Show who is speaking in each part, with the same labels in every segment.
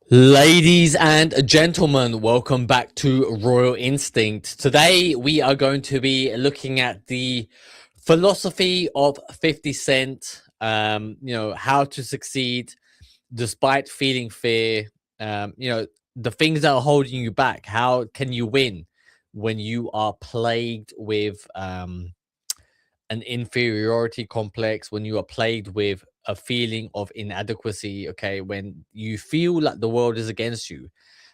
Speaker 1: Ladies and gentlemen, welcome back to Royal Instinct. Today we are going to be looking at the philosophy of 50 Cent, how to succeed despite feeling fear, the things that are holding you back. How can you win when you are plagued with an inferiority complex, when you are plagued with a feeling of inadequacy, okay, when you feel like the world is against you,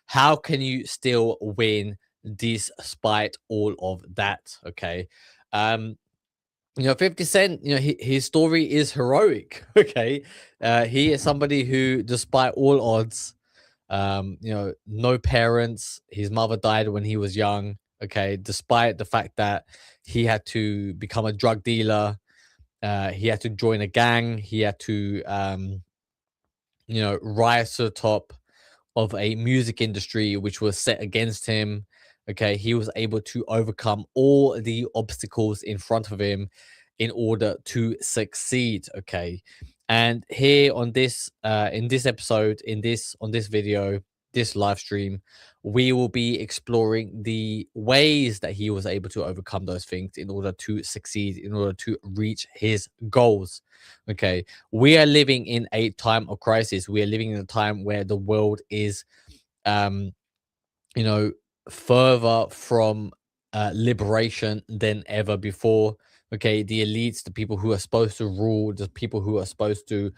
Speaker 1: how can you still win despite all of that? Okay. Um, 50 Cent, his story is heroic. Okay. He is somebody who, despite all odds, no parents. His mother died when he was young. Okay, despite the fact that he had to become a drug dealer, he had to join a gang. He had to, rise to the top of a music industry which was set against him. Okay, he was able to overcome all the obstacles in front of him in order to succeed. Okay, and here on this, in this episode, in this on this video, this live stream, we will be exploring the ways that he was able to overcome those things in order to succeed, in order to reach his goals. Okay, we are living in a time of crisis. We are living in a time where the world is, um, you know, further from liberation than ever before. Okay, the elites, the people who are supposed to rule, the people who are supposed to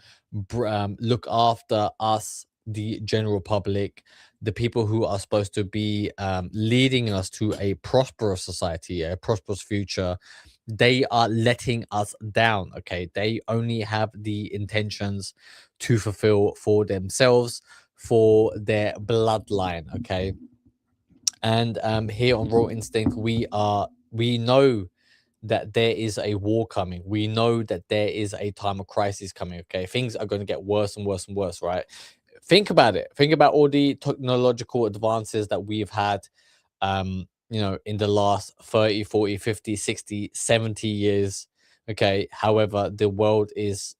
Speaker 1: look after us, the general public, the people who are supposed to be leading us to a prosperous society, a prosperous future, they are letting us down. Okay, they only have the intentions to fulfill for themselves, for their bloodline. Okay, and here on Raw Instinct, we know that there is a war coming. We know that there is a time of crisis coming. Okay, things are going to get worse and worse and worse. Right? Think about it. Think about all the technological advances that we've had, in the last 30, 40, 50, 60, 70 years. Okay, however, the world is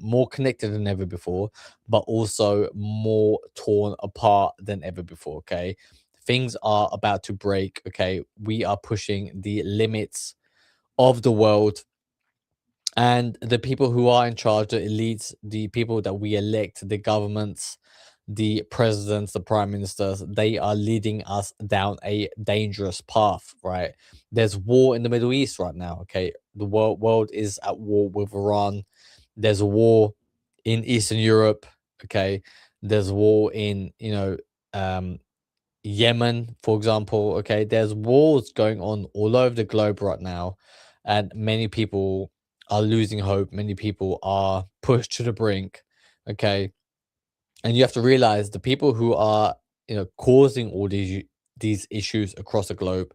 Speaker 1: more connected than ever before, but also more torn apart than ever before. Okay, things are about to break. Okay, we are pushing the limits of the world, and the people who are in charge, the elites, the people that we elect, the governments, the presidents, the prime ministers, they are leading us down a dangerous path. Right, there's war in the Middle East right now. Okay, the world is at war with Iran. There's a war in Eastern Europe. Okay, there's war in, um Yemen, for example. Okay, there's wars going on all over the globe right now, and many people are losing hope. Many people are pushed to the brink. Okay, and you have to realize the people who are, causing all these issues across the globe,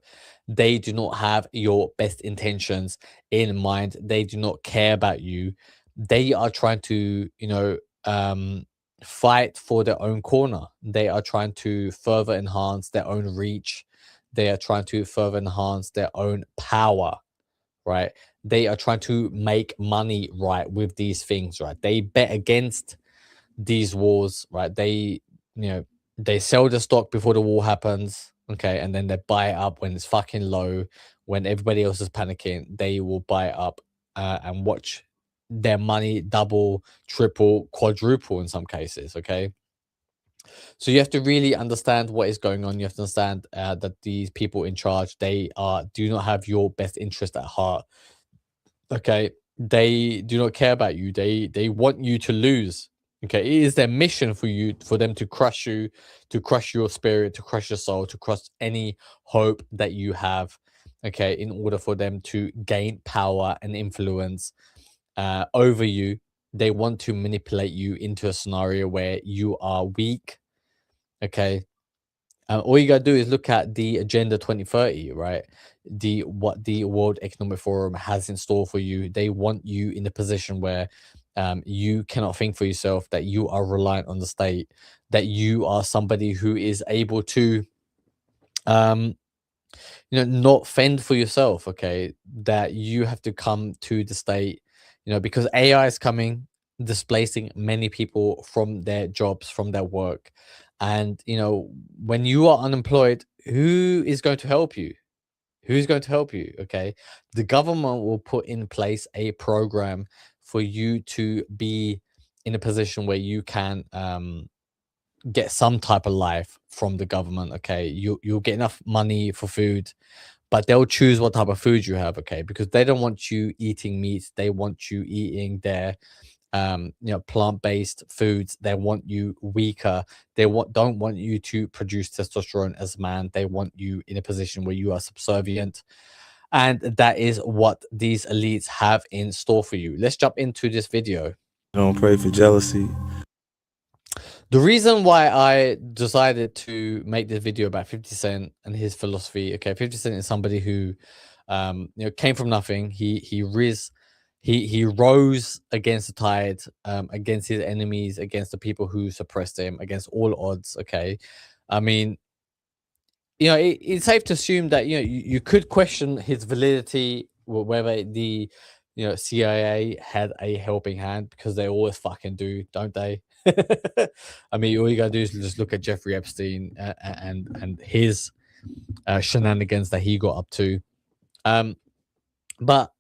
Speaker 1: they do not have your best intentions in mind. They do not care about you. They are trying to, fight for their own corner. They are trying to further enhance their own reach. They are trying to further enhance their own power. Right, they are trying to make money, right, with these things. Right, they bet against these wars, right? They sell the stock before the war happens, okay, and then they buy it up when it's fucking low, when everybody else is panicking. They will buy it up, and watch their money double, triple, quadruple in some cases. Okay, so you have to really understand what is going on. You have to understand that these people in charge, they do not have your best interest at heart. Okay, they do not care about you. They want you to lose. Okay, it is their mission for them to crush you, to crush your spirit, to crush your soul, to crush any hope that you have. Okay, in order for them to gain power and influence over you. They want to manipulate you into a scenario where you are weak. Okay, all you gotta do is look at the Agenda 2030, right? The What the World Economic Forum has in store for you. They want you in a position where you cannot think for yourself, that you are reliant on the state, that you are somebody who is able to, um, not fend for yourself. Okay, that you have to come to the state, because AI is coming, displacing many people from their jobs, from their work. And when you are unemployed, who is going to help you? Who's going to help you? Okay. The government will put in place a program for you to be in a position where you can get some type of life from the government. Okay. You'll get enough money for food, but they'll choose what type of food you have. Okay. Because they don't want you eating meat. They want you eating their plant-based foods. They want you weaker. They don't want you to produce testosterone as a man. They want you in a position where you are subservient, and that is what these elites have in store for you. Let's jump into this video.
Speaker 2: Don't pray for jealousy.
Speaker 1: The reason why I decided to make this video about 50 Cent and his philosophy, okay, 50 Cent is somebody who came from nothing. He rose against the tide, against his enemies, against the people who suppressed him, against all odds. Okay, I mean, it's safe to assume that you could question his validity, whether the CIA had a helping hand, because they always fucking do, don't they? I mean, all you gotta do is just look at Jeffrey Epstein and his shenanigans that he got up to. But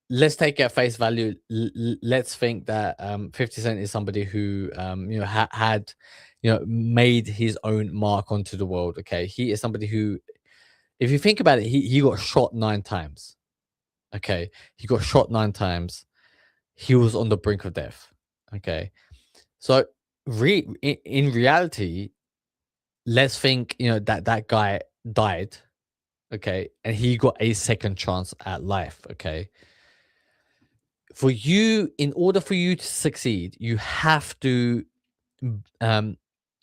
Speaker 1: let's take it at face value. Let's think that 50 Cent is somebody who had made his own mark onto the world. Okay, he is somebody who, if you think about it, he got shot 9 times. Okay, he got shot 9 times. He was on the brink of death. Okay, so in reality, let's think that guy died. Okay, and he got a second chance at life. Okay, in order for you to succeed, you have to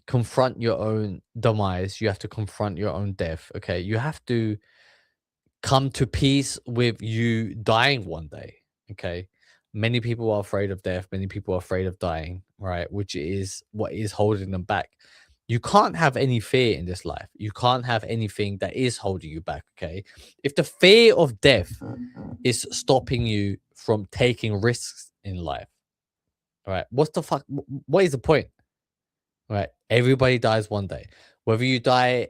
Speaker 1: confront your own demise. You have to confront your own death. Okay, you have to come to peace with you dying one day. Okay, many people are afraid of death. Many people are afraid of dying, right? Which is what is holding them back. You can't have any fear in this life. You can't have anything that is holding you back. Okay, if the fear of death is stopping you from taking risks in life, all right, what's the fuck? What is the point? Right, everybody dies one day. Whether you die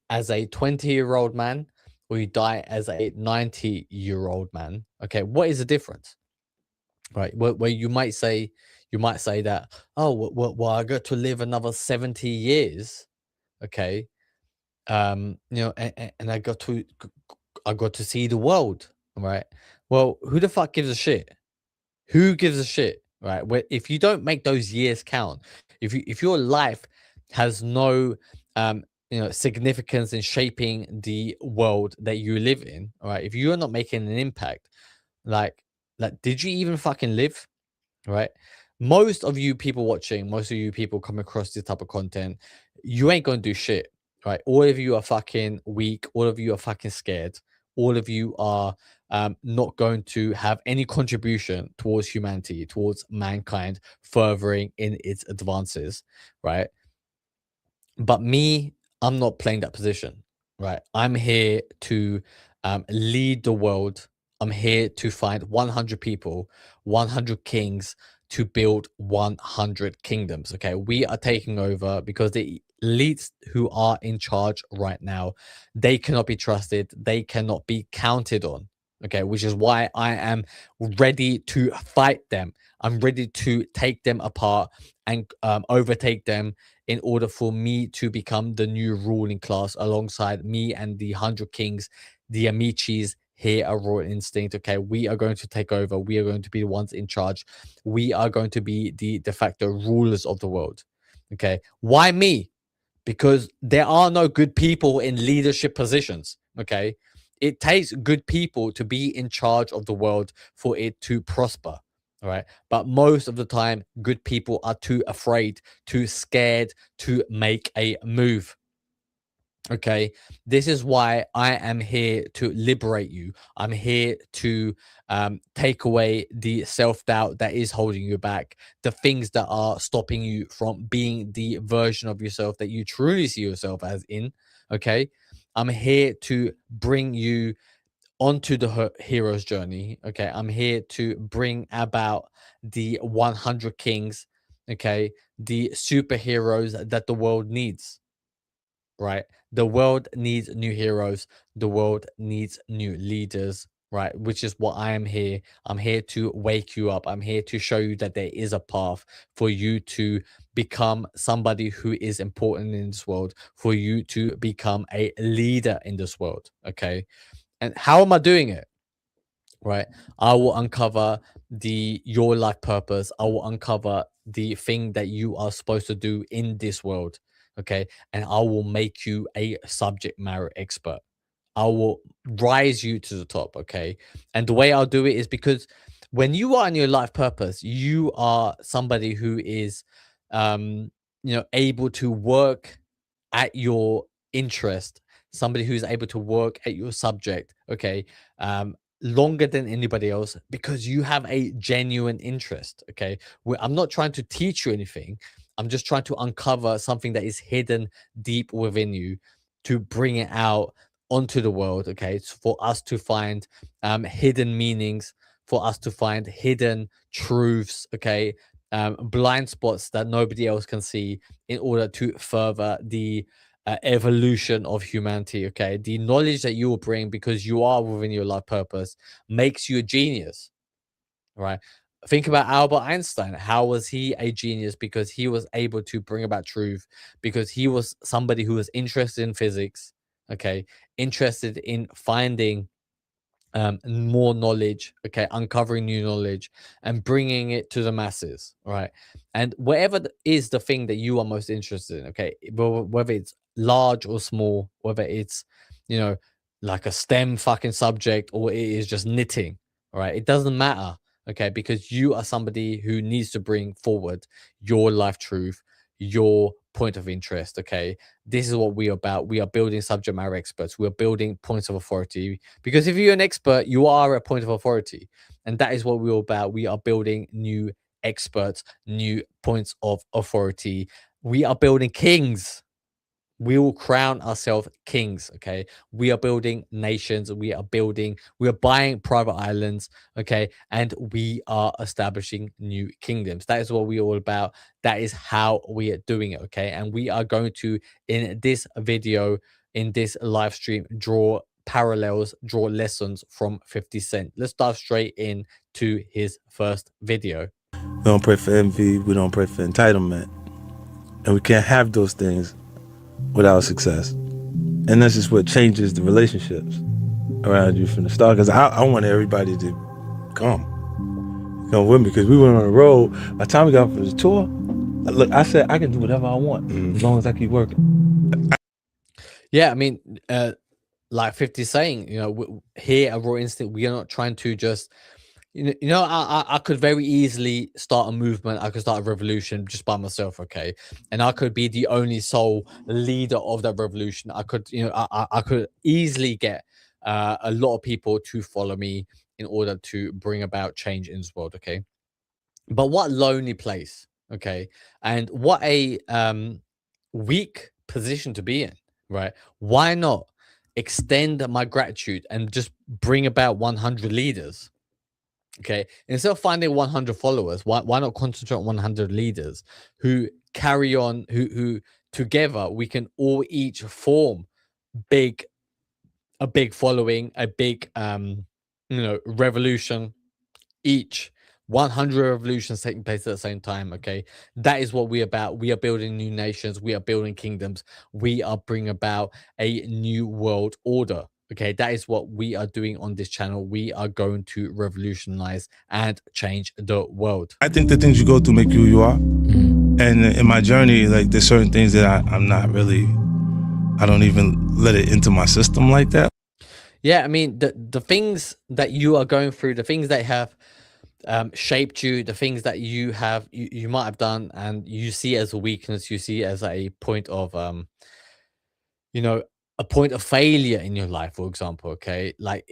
Speaker 1: as a 20-year-old man or you die as a 90-year-old man, okay, what is the difference? Right, where you might say that, oh, well, I got to live another 70 years, okay, and I got to see the world, right? Well, who the fuck gives a shit? Who gives a shit, right? If you don't make those years count, if your life has no significance in shaping the world that you live in, all right? If you're not making an impact, like did you even fucking live, right? Most of you people watching, most of you people come across this type of content, you ain't gonna do shit, right? All of you are fucking weak. All of you are fucking scared. All of you are not going to have any contribution towards humanity, towards mankind furthering in its advances, right? But me, I'm not playing that position, right? I'm here to lead the world. I'm here to find 100 people, 100 kings to build 100 kingdoms. Okay, we are taking over because the elites who are in charge right now, they cannot be trusted. They cannot be counted on. Okay, which is why I am ready to fight them. I'm ready to take them apart and overtake them in order for me to become the new ruling class alongside me and the 100 kings, the Amicis here at Royal Instinct. Okay, we are going to take over. We are going to be the ones in charge. We are going to be the de facto rulers of the world. Okay, why me? Because there are no good people in leadership positions. Okay, it takes good people to be in charge of the world for it to prosper. All right. But most of the time, good people are too afraid, too scared to make a move. Okay. This is why I am here to liberate you. I'm here to take away the self doubt that is holding you back, the things that are stopping you from being the version of yourself that you truly see yourself as in. Okay. I'm here to bring you onto the hero's journey. Okay, I'm here to bring about the 100 kings okay, the superheroes that the world needs, right? The world needs new heroes. The world needs new leaders, right? Which is what I am here. I'm here to wake you up. I'm here to show you that there is a path for you to become somebody who is important in this world, for you to become a leader in this world, okay? And how am I doing it? Right, I will uncover the your life purpose. I will uncover the thing that you are supposed to do in this world, okay? And I will make you a subject matter expert. I will rise you to the top, okay? And the way I'll do it is because when you are in your life purpose, you are somebody who is um able to work at your interest, somebody who's able to work at your subject, okay? Longer than anybody else because you have a genuine interest, okay? I'm not trying to teach you anything. I'm just trying to uncover something that is hidden deep within you to bring it out onto the world, okay? It's for us to find hidden meanings, for us to find hidden truths, okay? Blind spots that nobody else can see in order to further the evolution of humanity, okay? The knowledge that you will bring because you are within your life purpose makes you a genius, right? Think about Albert Einstein. How was he a genius? Because he was able to bring about truth, because he was somebody who was interested in physics, okay, interested in finding more knowledge, okay, uncovering new knowledge and bringing it to the masses, right? And whatever is the thing that you are most interested in, okay, whether it's large or small, whether it's, you know, like a STEM fucking subject or it is just knitting, right? It doesn't matter, okay, because you are somebody who needs to bring forward your life truth, your point of interest, okay? This is what we are about. We are building subject matter experts. We are building points of authority because if you're an expert, you are a point of authority. And that is what we're about. We are building new experts, new points of authority. We are building kings. We will crown ourselves kings, okay? We are building nations. We are buying private islands, okay? And we are establishing new kingdoms. That is what we're all about. That is how we are doing it, okay? And we are going to, in this video, in this live stream, draw parallels, draw lessons from 50 Cent. Let's dive straight in to his first video.
Speaker 2: We don't pray for envy. We don't pray for entitlement. And we can't have those things without success. And this is what changes the relationships around you from the start. Because I want everybody to come with me. Because we went on the road. By the time we got for the tour, look, I said I can do whatever I want as long as I keep working.
Speaker 1: Yeah, I mean, like 50 saying, here at Raw Instinct, we are not trying to just, I could very easily start a movement. I could start a revolution just by myself, okay? And I could be the only sole leader of that revolution. I could, I could easily get a lot of people to follow me in order to bring about change in this world, okay? But what lonely place, okay? And what a weak position to be in, right? Why not extend my gratitude and just bring about 100 leaders? Okay, instead of finding 100 followers, why not concentrate on 100 leaders who carry on, who together we can all each form big a big following, a big revolution, each 100 revolutions taking place at the same time, okay? That is what we're about. We are building new nations, we are building kingdoms, we are bringing about a new world order. Okay, that is what we are doing on this channel. We are going to revolutionize and change the world.
Speaker 2: I think the things you go through make you who you are. And in my journey, like, there's certain things that I'm not really, I don't even let it into my system like that.
Speaker 1: Yeah, I mean, the things that you are going through, the things that have shaped you, the things that you have, you might have done, and you see as a weakness, you see as a point of a point of failure in your life, for example, okay? Like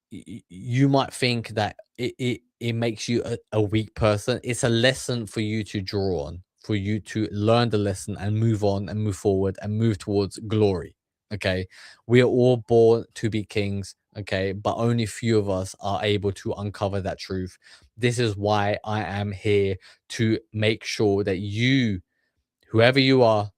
Speaker 1: you might think that it makes you a weak person. It's a lesson for you to draw on, for you to learn the lesson and move on and move forward and move towards glory, Okay, we are all born to be kings. Okay, but only few of us are able to uncover that truth. This is why I am here to make sure that you, whoever you are,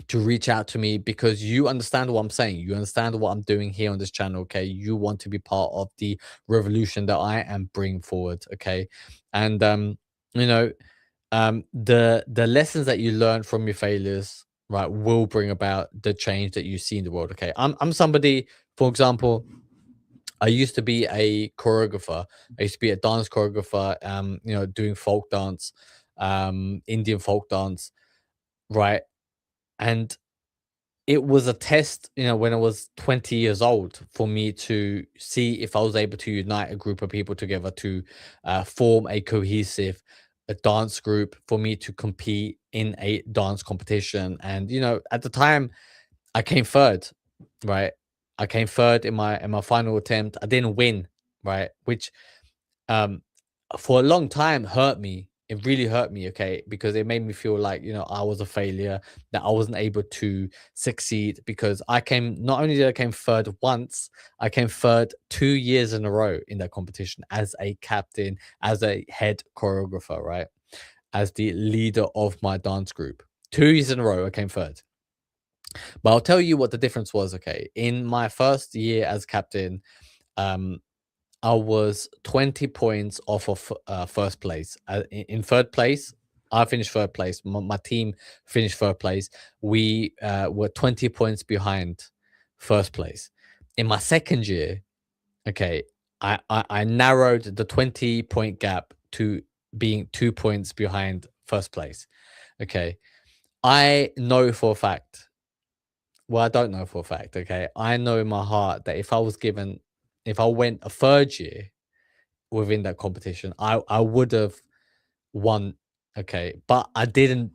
Speaker 1: to reach out to me, because you understand what I'm saying. You understand what I'm doing here on this channel. Okay, you want to be part of the revolution that I am bringing forward. Okay, and you know, the lessons that you learn from your failures, right, will bring about the change that you see in the world. Okay, I'm somebody, for example, I used to be a choreographer. I used to be a dance choreographer, doing folk dance, Indian folk dance, right? And it was a test, when I was 20 years old, for me to see if I was able to unite a group of people together to form a cohesive dance group for me to compete in a dance competition. And at the time, I came third, right? I came third in my final attempt. I didn't win, right? Which um for a long time hurt me. It really hurt me, okay, because it made me feel like, I was a failure, that I wasn't able to succeed, because I came, not only did I came third once, I came third 2 years in a row in that competition as a captain, as a head choreographer, right? As the leader of my dance group. 2 years in a row, I came third. But I'll tell you what the difference was, okay? In my first year as captain, um, I was 20 points off of first place. In third place, I finished third place. My team finished third place. We were 20 points behind first place. In my second year, okay, I narrowed the 20-point gap to being 2 points behind first place. Okay. I know for a fact, well, I don't know for a fact, okay? I know in my heart that if I went a third year within that competition, I would have won, okay? But I didn't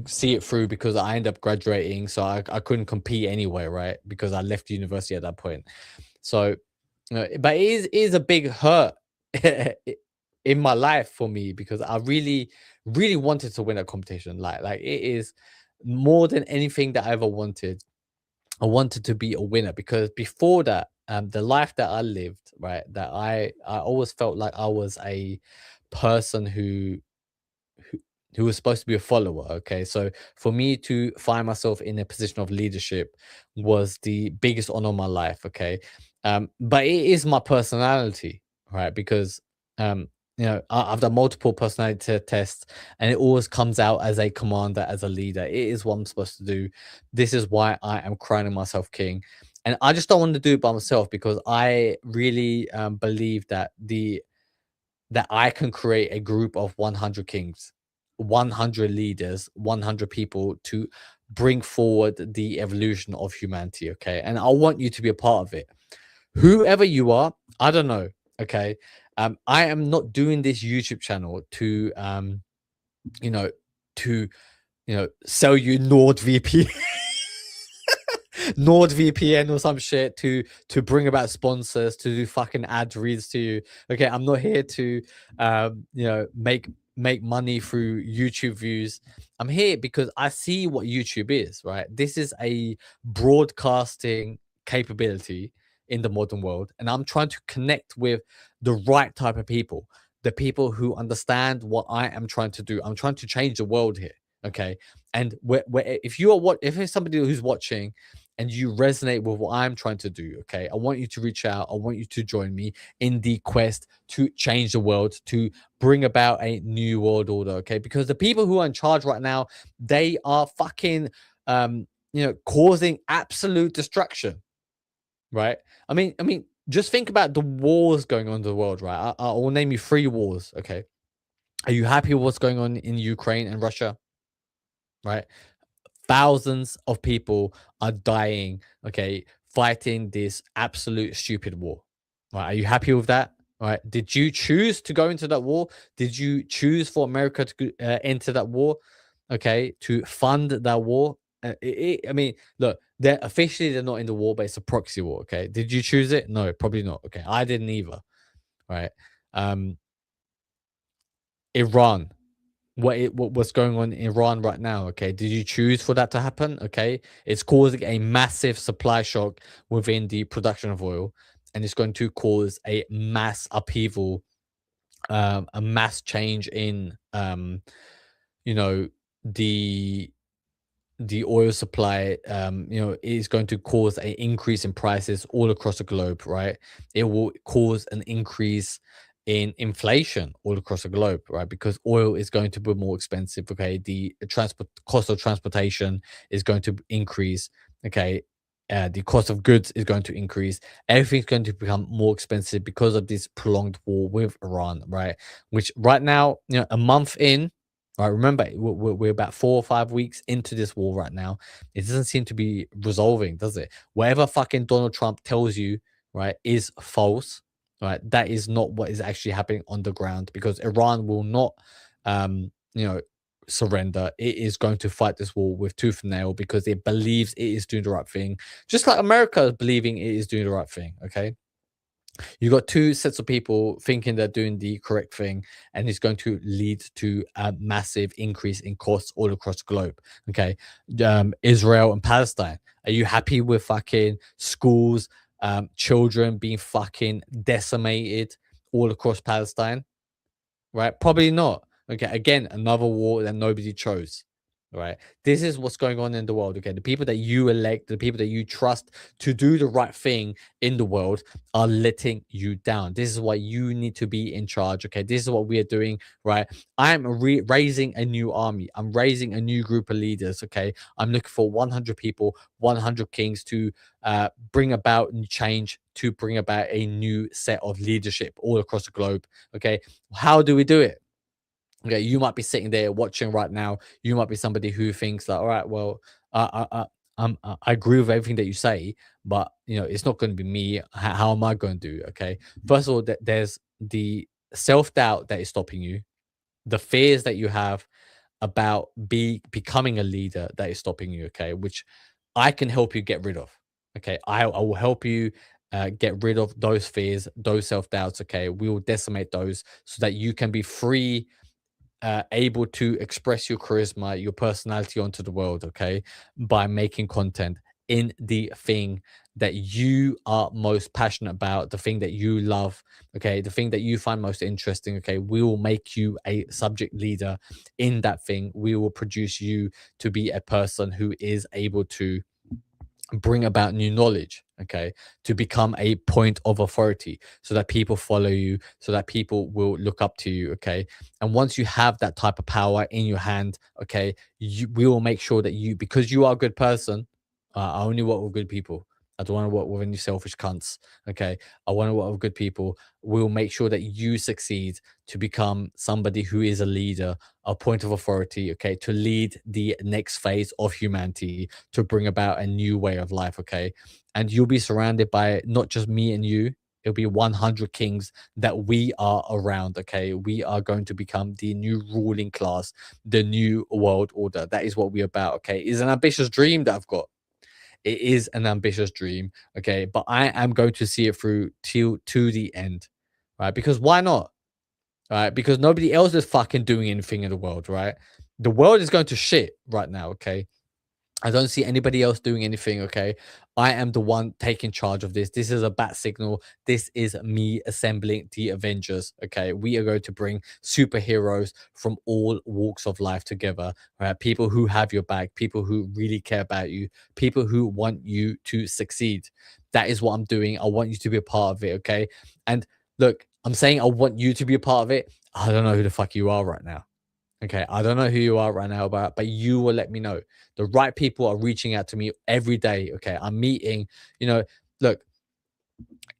Speaker 1: see it through because I ended up graduating, so I couldn't compete anyway, right? Because I left university at that point. So, but it is a big hurt in my life for me, because I really, really wanted to win a competition. Like it is more than anything that I ever wanted. I wanted to be a winner, because before that, the life that I lived, right, that I always felt like I was a person who who was supposed to be a follower. Okay, so for me to find myself in a position of leadership was the biggest honor of my life. Okay, but it is my personality, right? Because I've done multiple personality tests, and it always comes out as a commander, as a leader. It is what I'm supposed to do. This is why I am crowning myself king. And I just don't want to do it by myself, because I really believe that I can create a group of 100 kings, 100 leaders, 100 people to bring forward the evolution of humanity. Okay. And I want you to be a part of it. Whoever you are, I don't know. Okay. I am not doing this YouTube channel to, you know, to, sell you NordVPN. NordVPN or some shit to bring about sponsors, to do fucking ad reads to you. Okay, I'm not here to make money through YouTube views. I'm here because I see what YouTube is, right? This is a broadcasting capability in the modern world, and I'm trying to connect with the right type of people, the people who understand what I am trying to do. I'm trying to change the world here. Okay, and if you are if there's somebody who's watching and you resonate with what I'm trying to do, okay, I want you to reach out. I want you to join me in the quest to change the world, to bring about a new world order, okay? Because the people who are in charge right now, they are fucking, causing absolute destruction, right? I mean, just think about the wars going on in the world, right? I will name you 3 wars, okay? Are you happy with what's going on in Ukraine and Russia, right? Thousands of people are dying, okay, fighting this absolute stupid war. Right? Are you happy with that? Right? Did you choose to go into that war? Did you choose for America to enter that war? Okay, to fund that war? I mean, look, they're not in the war, but it's a proxy war. Okay, did you choose it? No, probably not. Okay, I didn't either. Right? Um, Iran. what's going on in Iran right now. Okay, did you choose for that to happen? Okay, it's causing a massive supply shock within the production of oil, and it's going to cause a mass upheaval, a mass change in you know the oil supply. Is going to cause an increase in prices all across the globe, right? It will cause an increase in inflation all across the globe, right? Because oil is going to be more expensive. Okay, the transport cost of transportation is going to increase. Okay, the cost of goods is going to increase. Everything's going to become more expensive because of this prolonged war with Iran, right? Which right now, a month in, right? Remember, we're about 4 or 5 weeks into this war right now. It doesn't seem to be resolving, does it? Whatever fucking Donald Trump tells you, right, is false, right? That is not what is actually happening on the ground, because Iran will not, um, you know, surrender. It is going to fight this war with tooth and nail because it believes it is doing the right thing, just like America is believing it is doing the right thing. Okay, you got two sets of people thinking they're doing the correct thing, and it's going to lead to a massive increase in costs all across the globe. Okay, Israel and Palestine. Are you happy with fucking schools, children being fucking decimated all across Palestine? Right? Probably not. Okay, again, another war that nobody chose. Right? This is what's going on in the world. Okay, the people that you elect, the people that you trust to do the right thing in the world are letting you down. This is why you need to be in charge. Okay, this is what we are doing. Right? I'm raising a new army. I'm raising a new group of leaders. Okay, I'm looking for 100 people, 100 kings to bring about change, to bring about a new set of leadership all across the globe. Okay, how do we do it? Okay, you might be sitting there watching right now. You might be somebody who thinks that, all right, well, I agree with everything that you say, but it's not going to be me. How am I going to do? Okay, first of all, there's the self doubt that is stopping you, the fears that you have about becoming a leader that is stopping you. Okay, which I can help you get rid of. Okay, I will help you get rid of those fears, those self doubts. Okay, we will decimate those so that you can be free, able to express your charisma, your personality onto the world, okay, by making content in the thing that you are most passionate about, the thing that you love, okay, the thing that you find most interesting. Okay, we will make you a subject leader in that thing. We will produce you to be a person who is able to bring about new knowledge, okay, to become a point of authority so that people follow you, so that people will look up to you. Okay, and once you have that type of power in your hand, okay, we will make sure that you, because you are a good person. I only work with good people. I don't want to work with any selfish cunts. Okay, I want to work with good people. We'll make sure that you succeed to become somebody who is a leader, a point of authority, okay, to lead the next phase of humanity, to bring about a new way of life. Okay, and you'll be surrounded by not just me and you. It'll be 100 kings that we are around. Okay, we are going to become the new ruling class, the new world order. That is what we're about. Okay, it's an ambitious dream that I've got. It is an ambitious dream, okay, but I am going to see it through to the end, right? Because why not? Right? Because nobody else is fucking doing anything in the world, right? The world is going to shit right now, okay? I don't see anybody else doing anything. Okay, I am the one taking charge of this. This is a bat signal. This is me assembling the Avengers. Okay, we are going to bring superheroes from all walks of life together. Right, people who have your back, people who really care about you, people who want you to succeed. That is what I'm doing. I want you to be a part of it. Okay, and look, I'm saying I want you to be a part of it. I don't know who the fuck you are right now. Okay, I don't know who you are right now, but you will let me know. The right people are reaching out to me every day. Okay, I'm meeting. Look,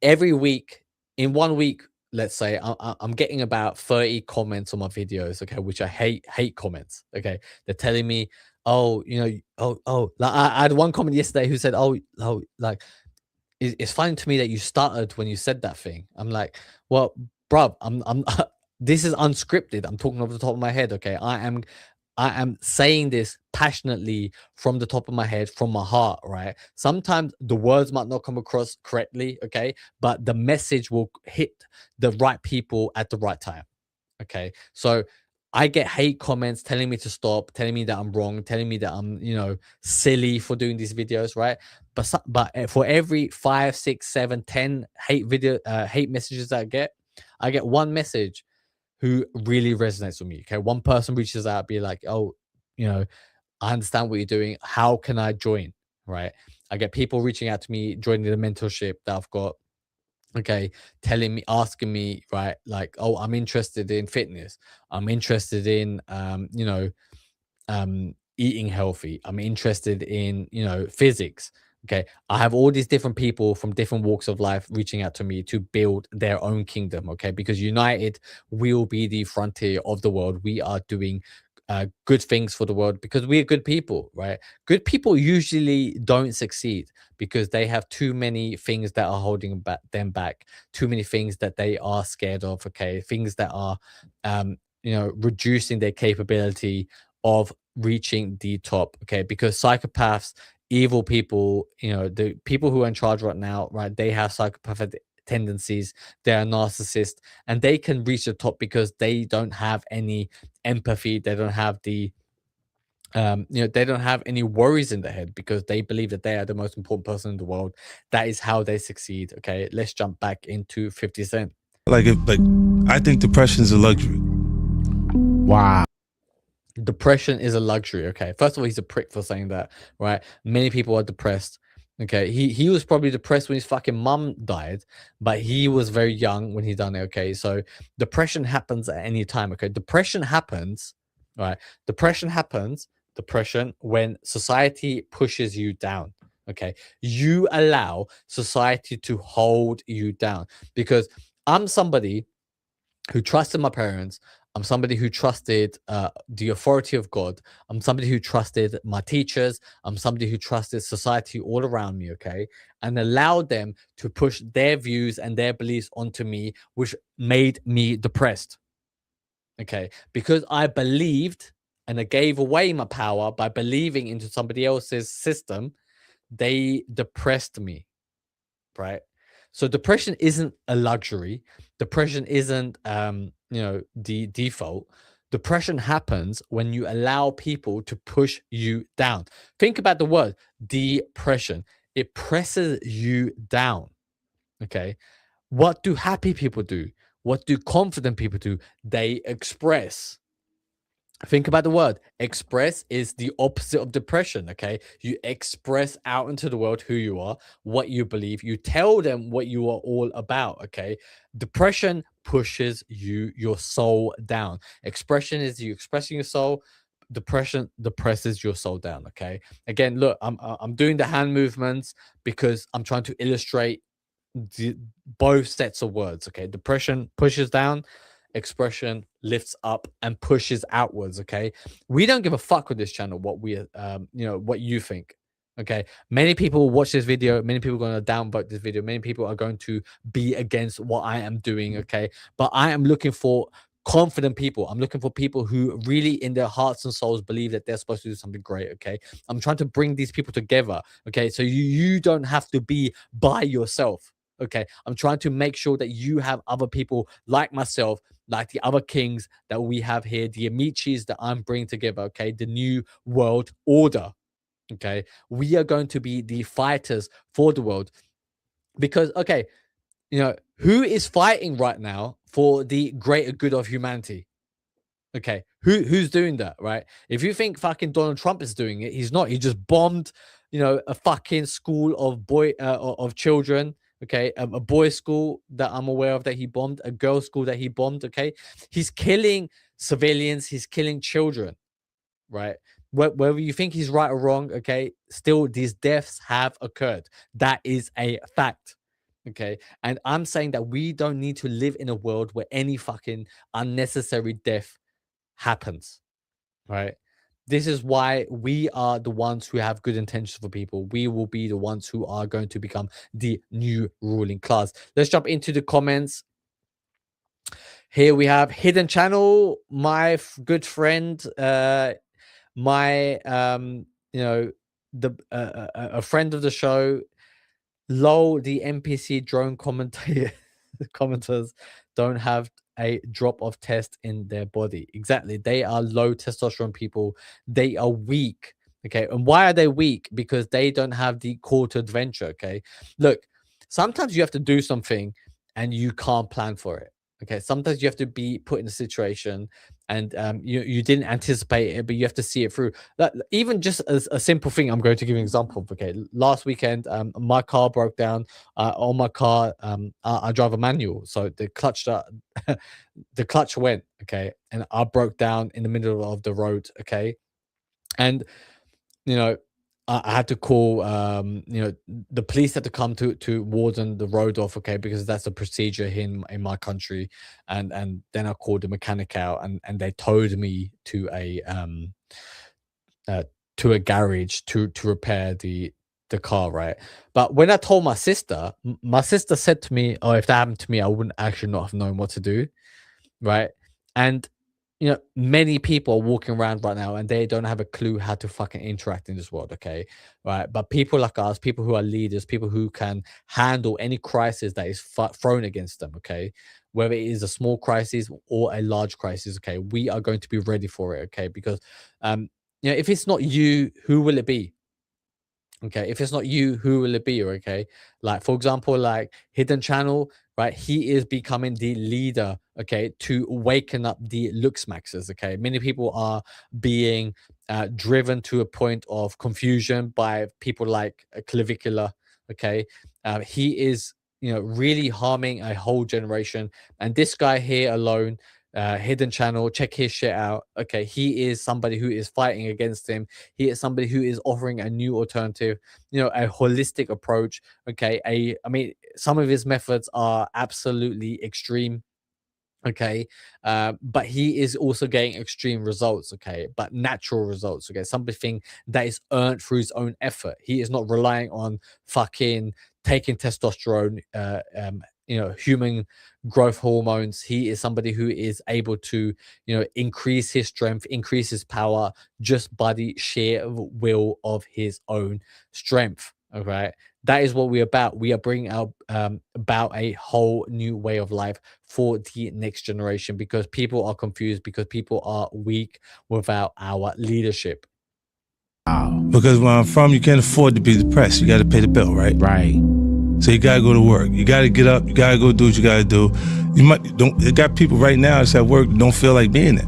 Speaker 1: every week, in 1 week, let's say I'm getting about 30 comments on my videos. Okay, which I hate comments. Okay, they're telling me, oh, like I had one comment yesterday who said, oh, like it's funny to me that you started when you said that thing. I'm like, well, bruv, I'm this is unscripted. I'm talking off the top of my head. Okay, I am saying this passionately from the top of my head, from my heart, right? Sometimes the words might not come across correctly, okay, but the message will hit the right people at the right time. Okay, so I get hate comments telling me to stop, telling me that I'm wrong, telling me that I'm, silly for doing these videos, right? But for every 5, 6, 7, 10 hate messages that I get one message who really resonates with me. Okay, one person reaches out, be like, "Oh, you know, I understand what you're doing. How can I join?" Right? I get people reaching out to me, joining the mentorship that I've got. Okay, telling me, asking me, right, like, "Oh, I'm interested in fitness. I'm interested in, eating healthy. I'm interested in, physics." Okay, I have all these different people from different walks of life reaching out to me to build their own kingdom. Okay, because united, we'll be the frontier of the world. We are doing good things for the world because we are good people, right? Good people usually don't succeed because they have too many things that are holding them back, too many things that they are scared of. Okay, things that are, reducing their capability of reaching the top. Okay, because psychopaths, evil people, the people who are in charge right now, right, they have psychopathic tendencies. They are narcissists, and they can reach the top because they don't have any empathy. They don't have they don't have any worries in their head because they believe that they are the most important person in the world. That is how they succeed. Okay, let's jump back into 50 Cent.
Speaker 2: I think depression is a luxury.
Speaker 3: Wow.
Speaker 1: Depression is a luxury. Okay, first of all, he's a prick for saying that, right? Many people are depressed. Okay, he was probably depressed when his fucking mum died, but he was very young when he done it. Okay, so depression happens at any time. Okay, depression happens, right? Depression when society pushes you down. Okay, you allow society to hold you down because I'm somebody who trusted my parents. I'm somebody who trusted the authority of God. I'm somebody who trusted my teachers. I'm somebody who trusted society all around me, okay? And allowed them to push their views and their beliefs onto me, which made me depressed, okay? Because I believed and I gave away my power by believing into somebody else's system, they depressed me, right? So depression isn't a luxury. Depression isn't the default. Depression happens when you allow people to push you down. Think about the word depression. It presses you down. Okay. What do happy people do? What do confident people do? They express. Think about the word express is the opposite of depression. Okay, you express out into the world who you are, what you believe, you tell them what you are all about. Okay, depression pushes your soul down. Expression is you expressing your soul. Depression depresses your soul down. Okay, again, look, I'm doing the hand movements because I'm trying to illustrate both sets of words. Okay, depression pushes down, expression lifts up and pushes outwards. Okay, we don't give a fuck with this channel what we what you think. Okay, many people will watch this video, many people are going to downvote this video, many people are going to be against what I am doing. Okay, but I am looking for confident people. I'm looking for people who really in their hearts and souls believe that they're supposed to do something great. Okay, I'm trying to bring these people together. Okay, so you don't have to be by yourself. Okay, I'm trying to make sure that you have other people like myself, like the other kings that we have here, the Amichis that I'm bringing together. Okay, the new world order. Okay, we are going to be the fighters for the world because, okay, who is fighting right now for the greater good of humanity? Okay, who's doing that, right? If you think fucking Donald Trump is doing it, he's not. He just bombed, a fucking school of children. Okay, a boys' school that I'm aware of that he bombed, a girls' school that he bombed. Okay, he's killing civilians, he's killing children, right? Whether you think he's right or wrong, okay, still these deaths have occurred. That is a fact. Okay, and I'm saying that we don't need to live in a world where any fucking unnecessary death happens, right? This is why we are the ones who have good intentions for people. We will be the ones who are going to become the new ruling class. Let's jump into the comments. Here we have Hidden Channel, my good friend, my a friend of the show. Lol, the NPC drone commentator commenters don't have a drop of test in their body. Exactly. They are low testosterone people. They are weak. Okay. And why are they weak? Because they don't have the call to adventure. Okay. Look, sometimes you have to do something and you can't plan for it. Okay. Sometimes you have to be put in a situation and you didn't anticipate it, but you have to see it through. Even just as a simple thing, I'm going to give you an example. Okay. Last weekend, my car broke down. On my car, I drive a manual. So the clutch the clutch went, okay, and I broke down in the middle of the road, okay. And you know, I had to call, the police had to come to warden the road off, okay, because that's a procedure here in my country. And then I called the mechanic out, and they towed me uh, to a garage to repair the car, right? But when I told my sister, my sister said to me, "Oh, if that happened to me, I wouldn't actually not have known what to do," right? And many people are walking around right now and they don't have a clue how to fucking interact in this world, okay? Right? But people like us, people who are leaders, people who can handle any crisis that is thrown against them, okay? Whether it is a small crisis or a large crisis, okay, we are going to be ready for it, okay? Because if it's not you, who will it be? Okay, if it's not you, who will it be? Okay, like for example, like Hidden Channel, right? He is becoming the leader, okay, to waken up the looks maxers. Okay, many people are being driven to a point of confusion by people like Clavicular. Okay, he is really harming a whole generation, and this guy here alone. Hidden Channel, check his shit out. Okay, he is somebody who is fighting against him. He is somebody who is offering a new alternative, a holistic approach. Okay, I mean, some of his methods are absolutely extreme. Okay, but he is also getting extreme results. Okay, but natural results. Okay, something that is earned through his own effort. He is not relying on fucking taking testosterone, human growth hormones. He is somebody who is able to increase his strength, increase his power, just by the sheer will of his own strength. All right, that is what we're about. We are bringing out about a whole new way of life for the next generation, because people are confused, because people are weak without our leadership.
Speaker 3: Wow.
Speaker 2: Because where I'm from, you can't afford to be depressed. You got to pay the bill, right?
Speaker 3: Right.
Speaker 2: So you gotta go to work. You gotta get up. You gotta go do what you gotta do. You got people right now that's at work that don't feel like being there,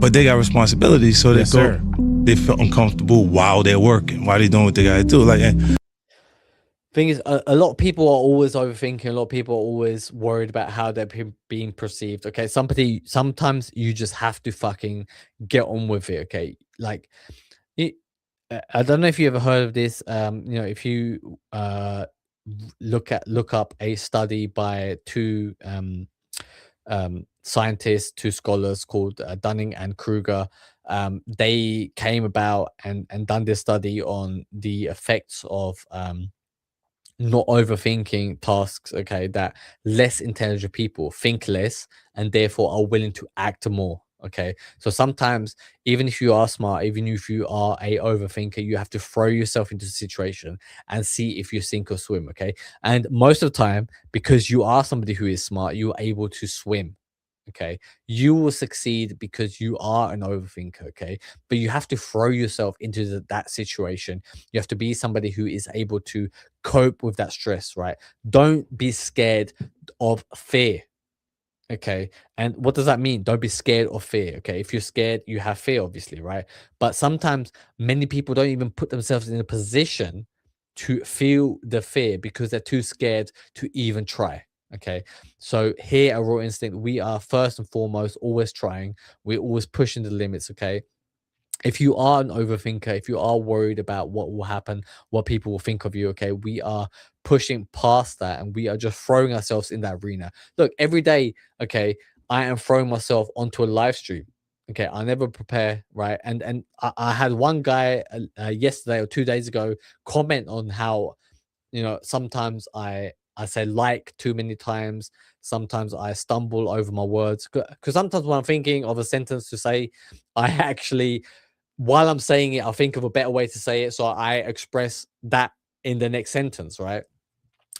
Speaker 2: but they got responsibilities, so
Speaker 3: Yes, sir.
Speaker 2: they feel uncomfortable while they're working, while they're doing what they gotta do.
Speaker 1: Thing is, a lot of people are always overthinking. A lot of people are always worried about how they're being perceived. Okay, sometimes you just have to fucking get on with it. Okay, like I don't know if you ever heard of this. If you look up a study by two scientists, two scholars called Dunning and Kruger. They came about and done this study on the effects of not overthinking tasks. Okay, that less intelligent people think less and therefore are willing to act more. Okay, so sometimes even if you are smart, even if you are a overthinker, you have to throw yourself into the situation and see if you sink or swim. Okay, and most of the time, because you are somebody who is smart, you are able to swim. Okay, you will succeed because you are an overthinker. Okay, but you have to throw yourself into that situation. You have to be somebody who is able to cope with that stress, right? Don't be scared of fear. Okay, and what does that mean? Don't be scared of fear. Okay, if you're scared, you have fear, obviously, right? But sometimes many people don't even put themselves in a position to feel the fear because they're too scared to even try. Okay, so here at Raw Instinct, we are first and foremost always trying. We're always pushing the limits. Okay, if you are an overthinker, if you are worried about what will happen, what people will think of you, okay, we are pushing past that and we are just throwing ourselves in that arena. Look, every day, okay, I am throwing myself onto a live stream. Okay, I never prepare, right? And I had one guy yesterday or 2 days ago comment on how sometimes I say like too many times. Sometimes I stumble over my words because sometimes when I'm thinking of a sentence to say, I actually, while I'm saying it, I think of a better way to say it, so I express that in the next sentence, right?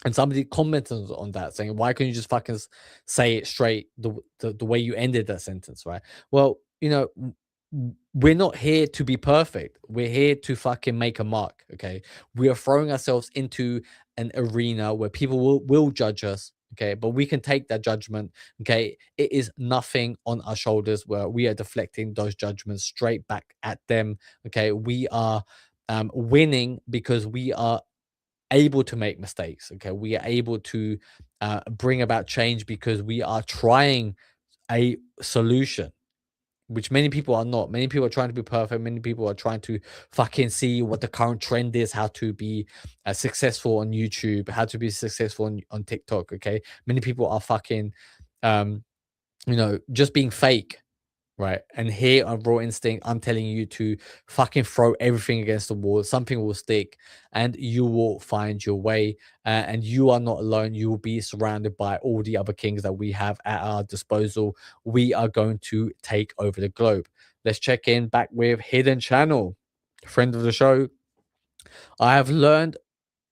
Speaker 1: And somebody commented on that saying, why couldn't you just fucking say it straight the way you ended that sentence, right? Well, you know, we're not here to be perfect. We're here to fucking make a mark, okay? We are throwing ourselves into an arena where people will judge us, okay? But we can take that judgment, okay? It is nothing on our shoulders where we are deflecting those judgments straight back at them, okay? We are winning because we are able to make mistakes, okay? We are able to bring about change because we are trying a solution, which many people are not. Many people are trying to be perfect. Many people are trying to fucking see what the current trend is, how to be successful on YouTube, how to be successful on TikTok, okay? Many people are fucking you know, just being fake, right? And here on Raw Instinct, I'm telling you to fucking throw everything against the wall. Something will stick and you will find your way. And you are not alone. You will be surrounded by all the other kings that we have at our disposal. We are going to take over the globe. Let's check in back with Hidden Channel, friend of the show. I have learned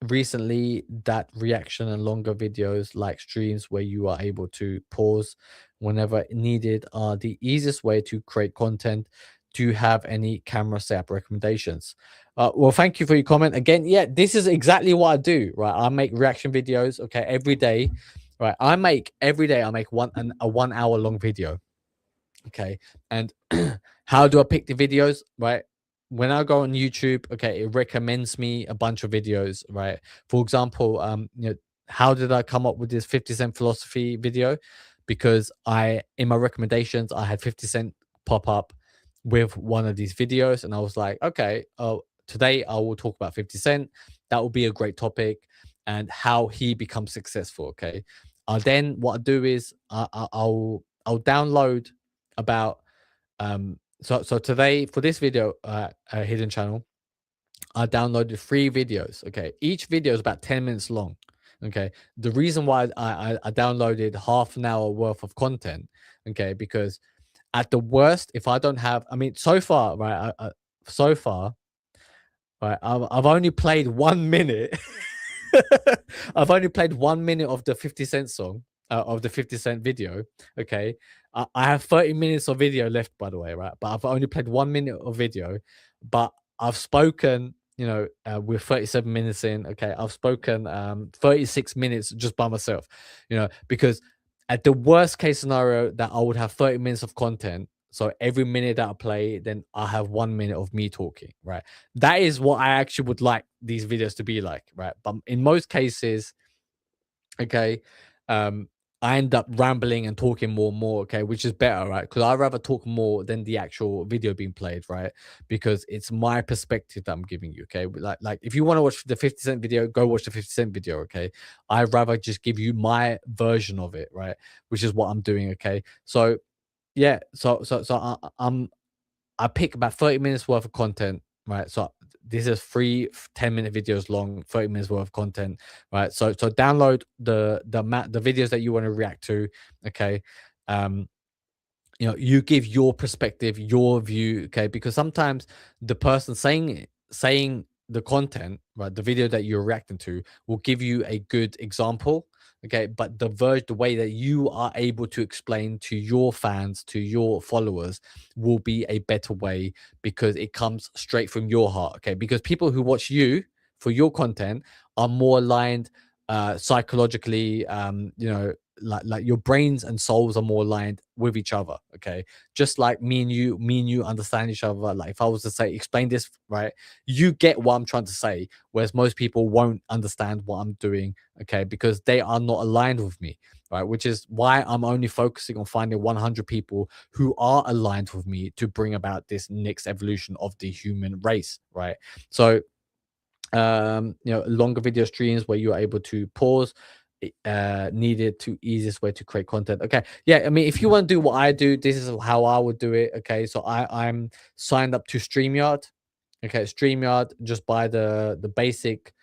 Speaker 1: recently that reaction and longer videos like streams where you are able to pause whenever needed are the easiest way to create content. Do you have any camera setup recommendations? Well, thank you for your comment again. Yeah, this is exactly what I do, right? I make reaction videos, okay, every day, right? I make a 1 hour long video, okay? And how do I pick the videos, right? When I go on YouTube, okay, it recommends me a bunch of videos, right? For example, you know, how did I come up with this 50 Cent philosophy video? Because in my recommendations, I had 50 Cent pop up with one of these videos, and I was like, okay, today I will talk about 50 Cent. That will be a great topic, and how he becomes successful. Okay, then what I do is I'll download about so today for this video hidden channel, I downloaded 3 videos. Okay, each video is about 10 minutes long. Okay, the reason why I downloaded half an hour worth of content, okay, because at the worst, if I don't have, I mean, so far, right, so far, right, I've only played 1 minute. I've only played 1 minute of the 50 Cent song, of the 50 Cent video. Okay. I have 30 minutes of video left, by the way, right? But I've only played 1 minute of video, but I've spoken, you know, we're 37 minutes in. Okay. I've spoken 36 minutes just by myself, you know, because at the worst case scenario that I would have 30 minutes of content. So every minute that I play, then I have 1 minute of me talking, right? That is what I actually would like these videos to be like, right? But in most cases, okay, I end up rambling and talking more and more, okay, which is better, right? Because I'd rather talk more than the actual video being played, right? Because it's my perspective that I'm giving you, okay? Like if you want to watch the 50 Cent video, go watch the 50 Cent video, okay? I'd rather just give you my version of it, right? Which is what I'm doing, okay? So yeah, I pick about 30 minutes worth of content, right? So this is 3 10-minute videos long, 30 minutes worth of content, right? So download the videos that you want to react to, okay? You know, you give your perspective, your view, okay? Because sometimes the person saying the content, right, the video that you're reacting to will give you a good example, okay? But the way that you are able to explain to your fans, to your followers, will be a better way because it comes straight from your heart, okay? Because people who watch you for your content are more aligned psychologically, you know, like your brains and souls are more aligned with each other, okay? Just like me and you understand each other. Like if I was to say explain this, right, you get what I'm trying to say, whereas most people won't understand what I'm doing, okay, because they are not aligned with me, right? Which is why I'm only focusing on finding 100 people who are aligned with me to bring about this next evolution of the human race, right? So you know, longer video streams where you are able to pause needed to easiest way to create content. Okay, yeah, I mean, if you want to do what I do, this is how I would do it. Okay, so I'm signed up to StreamYard. Okay, StreamYard, just buy the basic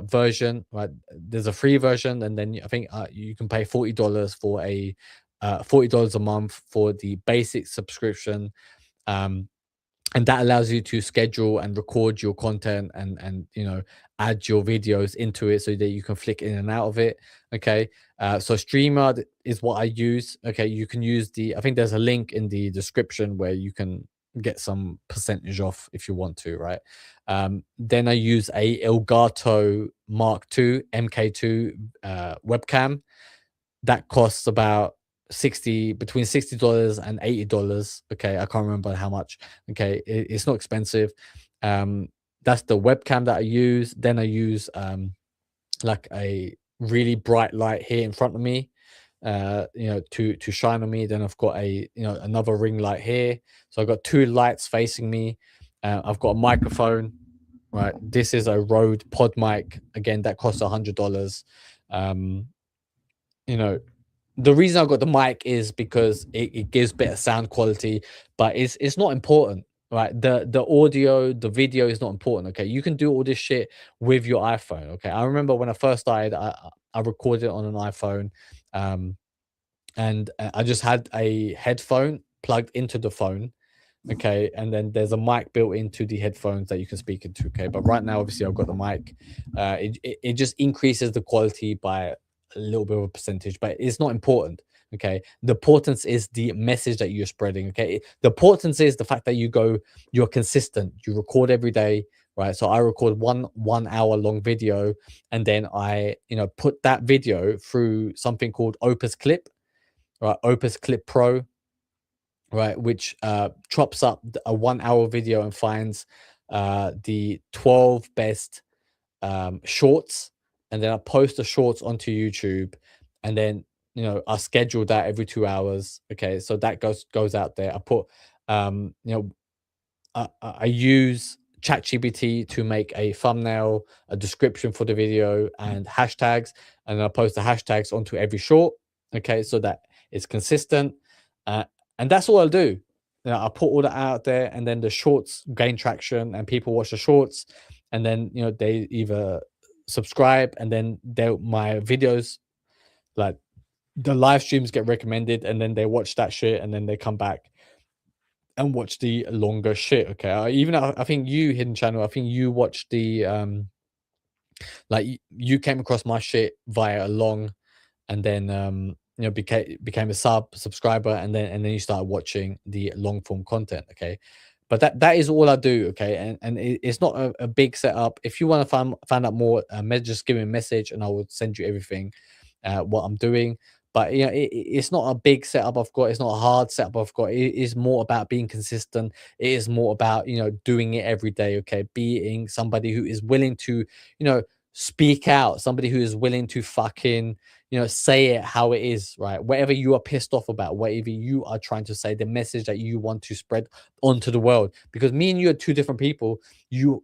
Speaker 1: version, right? There's a free version, and then I think you can pay $40 for a $40 a month for the basic subscription. and that allows you to schedule and record your content and you know, add your videos into it so that you can flick in and out of it. Okay, so StreamYard is what I use. Okay, you can use I think there's a link in the description where you can get some percentage off if you want to, right? Then I use a Elgato Mark II MK2 webcam that costs about between $60 and $80. Okay, I can't remember how much. Okay, it's not expensive. That's the webcam that I use. Then I use like a really bright light here in front of me, you know, to shine on me. Then I've got another ring light here, so I've got two lights facing me. I've got a microphone, right? This is a Rode Pod mic, again, that costs $100. You know, the reason I got the mic is because it gives better sound quality, but it's not important, right? The audio, the video is not important. Okay, you can do all this shit with your iPhone. Okay, I remember when I first started, I recorded on an iPhone, and I just had a headphone plugged into the phone. Okay, and then there's a mic built into the headphones that you can speak into. Okay, but right now, obviously, I've got the mic. It just increases the quality by a little bit of a percentage, but it's not important. Okay, the importance is the message that you're spreading. Okay, the importance is the fact that you're consistent, you record every day, right? So I record one hour long video, and then I, you know, put that video through something called Opus Clip, right? Opus Clip Pro, right, which chops up a 1 hour video and finds the 12 best shorts, and then I post the shorts onto YouTube, and then, you know, I schedule that every 2 hours. Okay, so that goes out there. I put you know, I use ChatGPT to make a thumbnail, a description for the video, and hashtags, and I post the hashtags onto every short. Okay, so that it's consistent, and that's all I'll do. You know, I put all that out there, and then the shorts gain traction, and people watch the shorts, and then, you know, they either subscribe, and then my videos, like the live streams, get recommended, and then they watch that shit, and then they come back and watch the longer shit. Okay, I think you, Hidden Channel, I think you watched the like you came across my shit via a long, and then you know, became a subscriber, and then you started watching the long form content. Okay, but that is all I do. Okay, and it's not a big setup. If you want to find out more, just give me a message, and I will send you everything what I'm doing. But yeah, it's not a big setup I've got. It's not a hard setup I've got. It is more about being consistent. It is more about, you know, doing it every day. Okay, being somebody who is willing to, you know, speak out. Somebody who is willing to fucking, you know, say it how it is, right? Whatever you are pissed off about, whatever you are trying to say, the message that you want to spread onto the world. Because me and you are two different people. You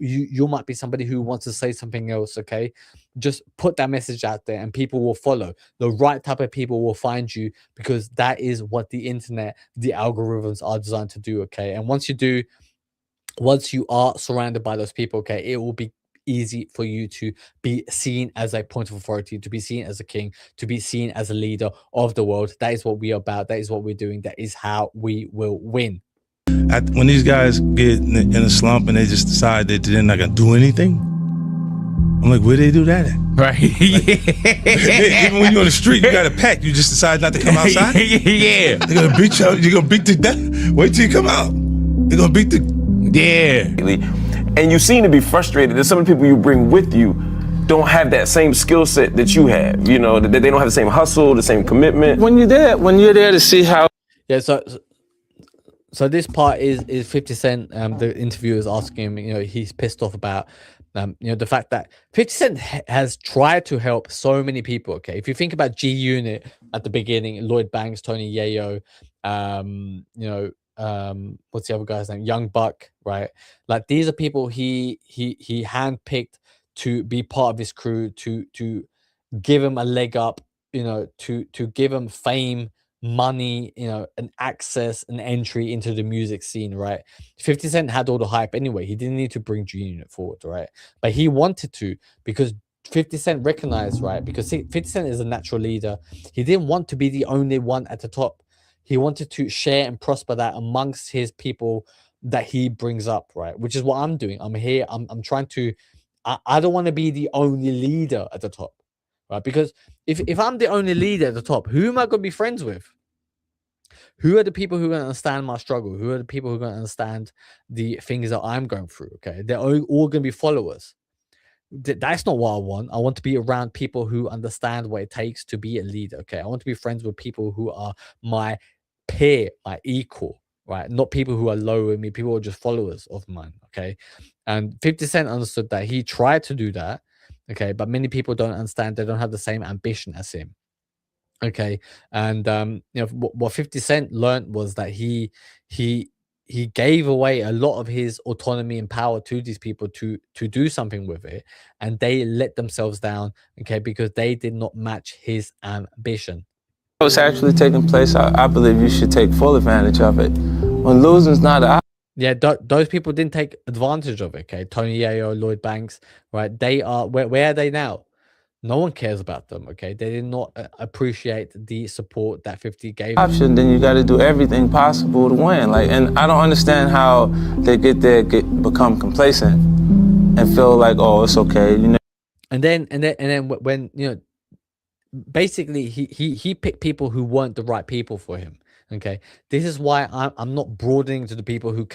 Speaker 1: might be somebody who wants to say something else. Okay, just put that message out there, and people will follow. The right type of people will find you, because that is what the internet, the algorithms are designed to do. Okay, and once you are surrounded by those people, okay, it will be easy for you to be seen as a point of authority, to be seen as a king, to be seen as a leader of the world. That is what we are about. That is what we're doing. That is how we will win.
Speaker 2: When these guys get in a slump and they just decide that they're not gonna do anything, I'm like, where they do that at?
Speaker 3: Right.
Speaker 2: Even when you're on the street, you got a pack. You just decide not to come outside.
Speaker 3: Yeah.
Speaker 2: They're gonna beat you. You're gonna beat the death. Wait till you come out. They're gonna beat the.
Speaker 3: Yeah.
Speaker 4: And you seem to be frustrated that some of the people you bring with you don't have that same skill set that you have. You know, that they don't have the same hustle, the same commitment. When you're there to see how.
Speaker 1: Yeah. So this part is 50 Cent. The interviewer is asking him, you know, he's pissed off about, you know, the fact that 50 Cent has tried to help so many people. Okay, if you think about G Unit at the beginning, Lloyd Banks, Tony Yayo, you know, what's the other guy's name, Young Buck, right? Like, these are people he handpicked to be part of his crew, to give him a leg up, you know, to give him fame, money, you know, an access, an entry into the music scene, right? 50 Cent had all the hype anyway. He didn't need to bring G Unit forward, right? But he wanted to, because 50 Cent recognized, right? Because 50 Cent is a natural leader. He didn't want to be the only one at the top. He wanted to share and prosper that amongst his people, that he brings up, right? Which is what I'm doing. I'm here. I'm trying to. I don't want to be the only leader at the top, right? Because if I'm the only leader at the top, who am I going to be friends with? Who are the people who are going to understand my struggle? Who are the people who are going to understand the things that I'm going through? Okay, they're all going to be followers. That's not what I want. I want to be around people who understand what it takes to be a leader. Okay, I want to be friends with people who are my peer, my equal, right? Not people who are lower than me, people who are just followers of mine. Okay. And 50 Cent understood that. He tried to do that. Okay. But many people don't understand, they don't have the same ambition as him. Okay. And what 50 Cent learned was that he gave away a lot of his autonomy and power to these people to do something with it, and they let themselves down, okay, because they did not match his ambition.
Speaker 5: What's actually taking place, I believe you should take full advantage of it. When losing's not an
Speaker 1: Yeah, those people didn't take advantage of it. Okay, Tony Yayo, Lloyd Banks, right? They are where are they now? No one cares about them. Okay, they did not appreciate the support that 50 gave them.
Speaker 5: option, then you got to do everything possible to win. Like, and I don't understand how they become complacent and feel like, oh, it's okay, you know.
Speaker 1: And then when basically he picked people who weren't the right people for him. Okay, this is why I'm not broadening to the people who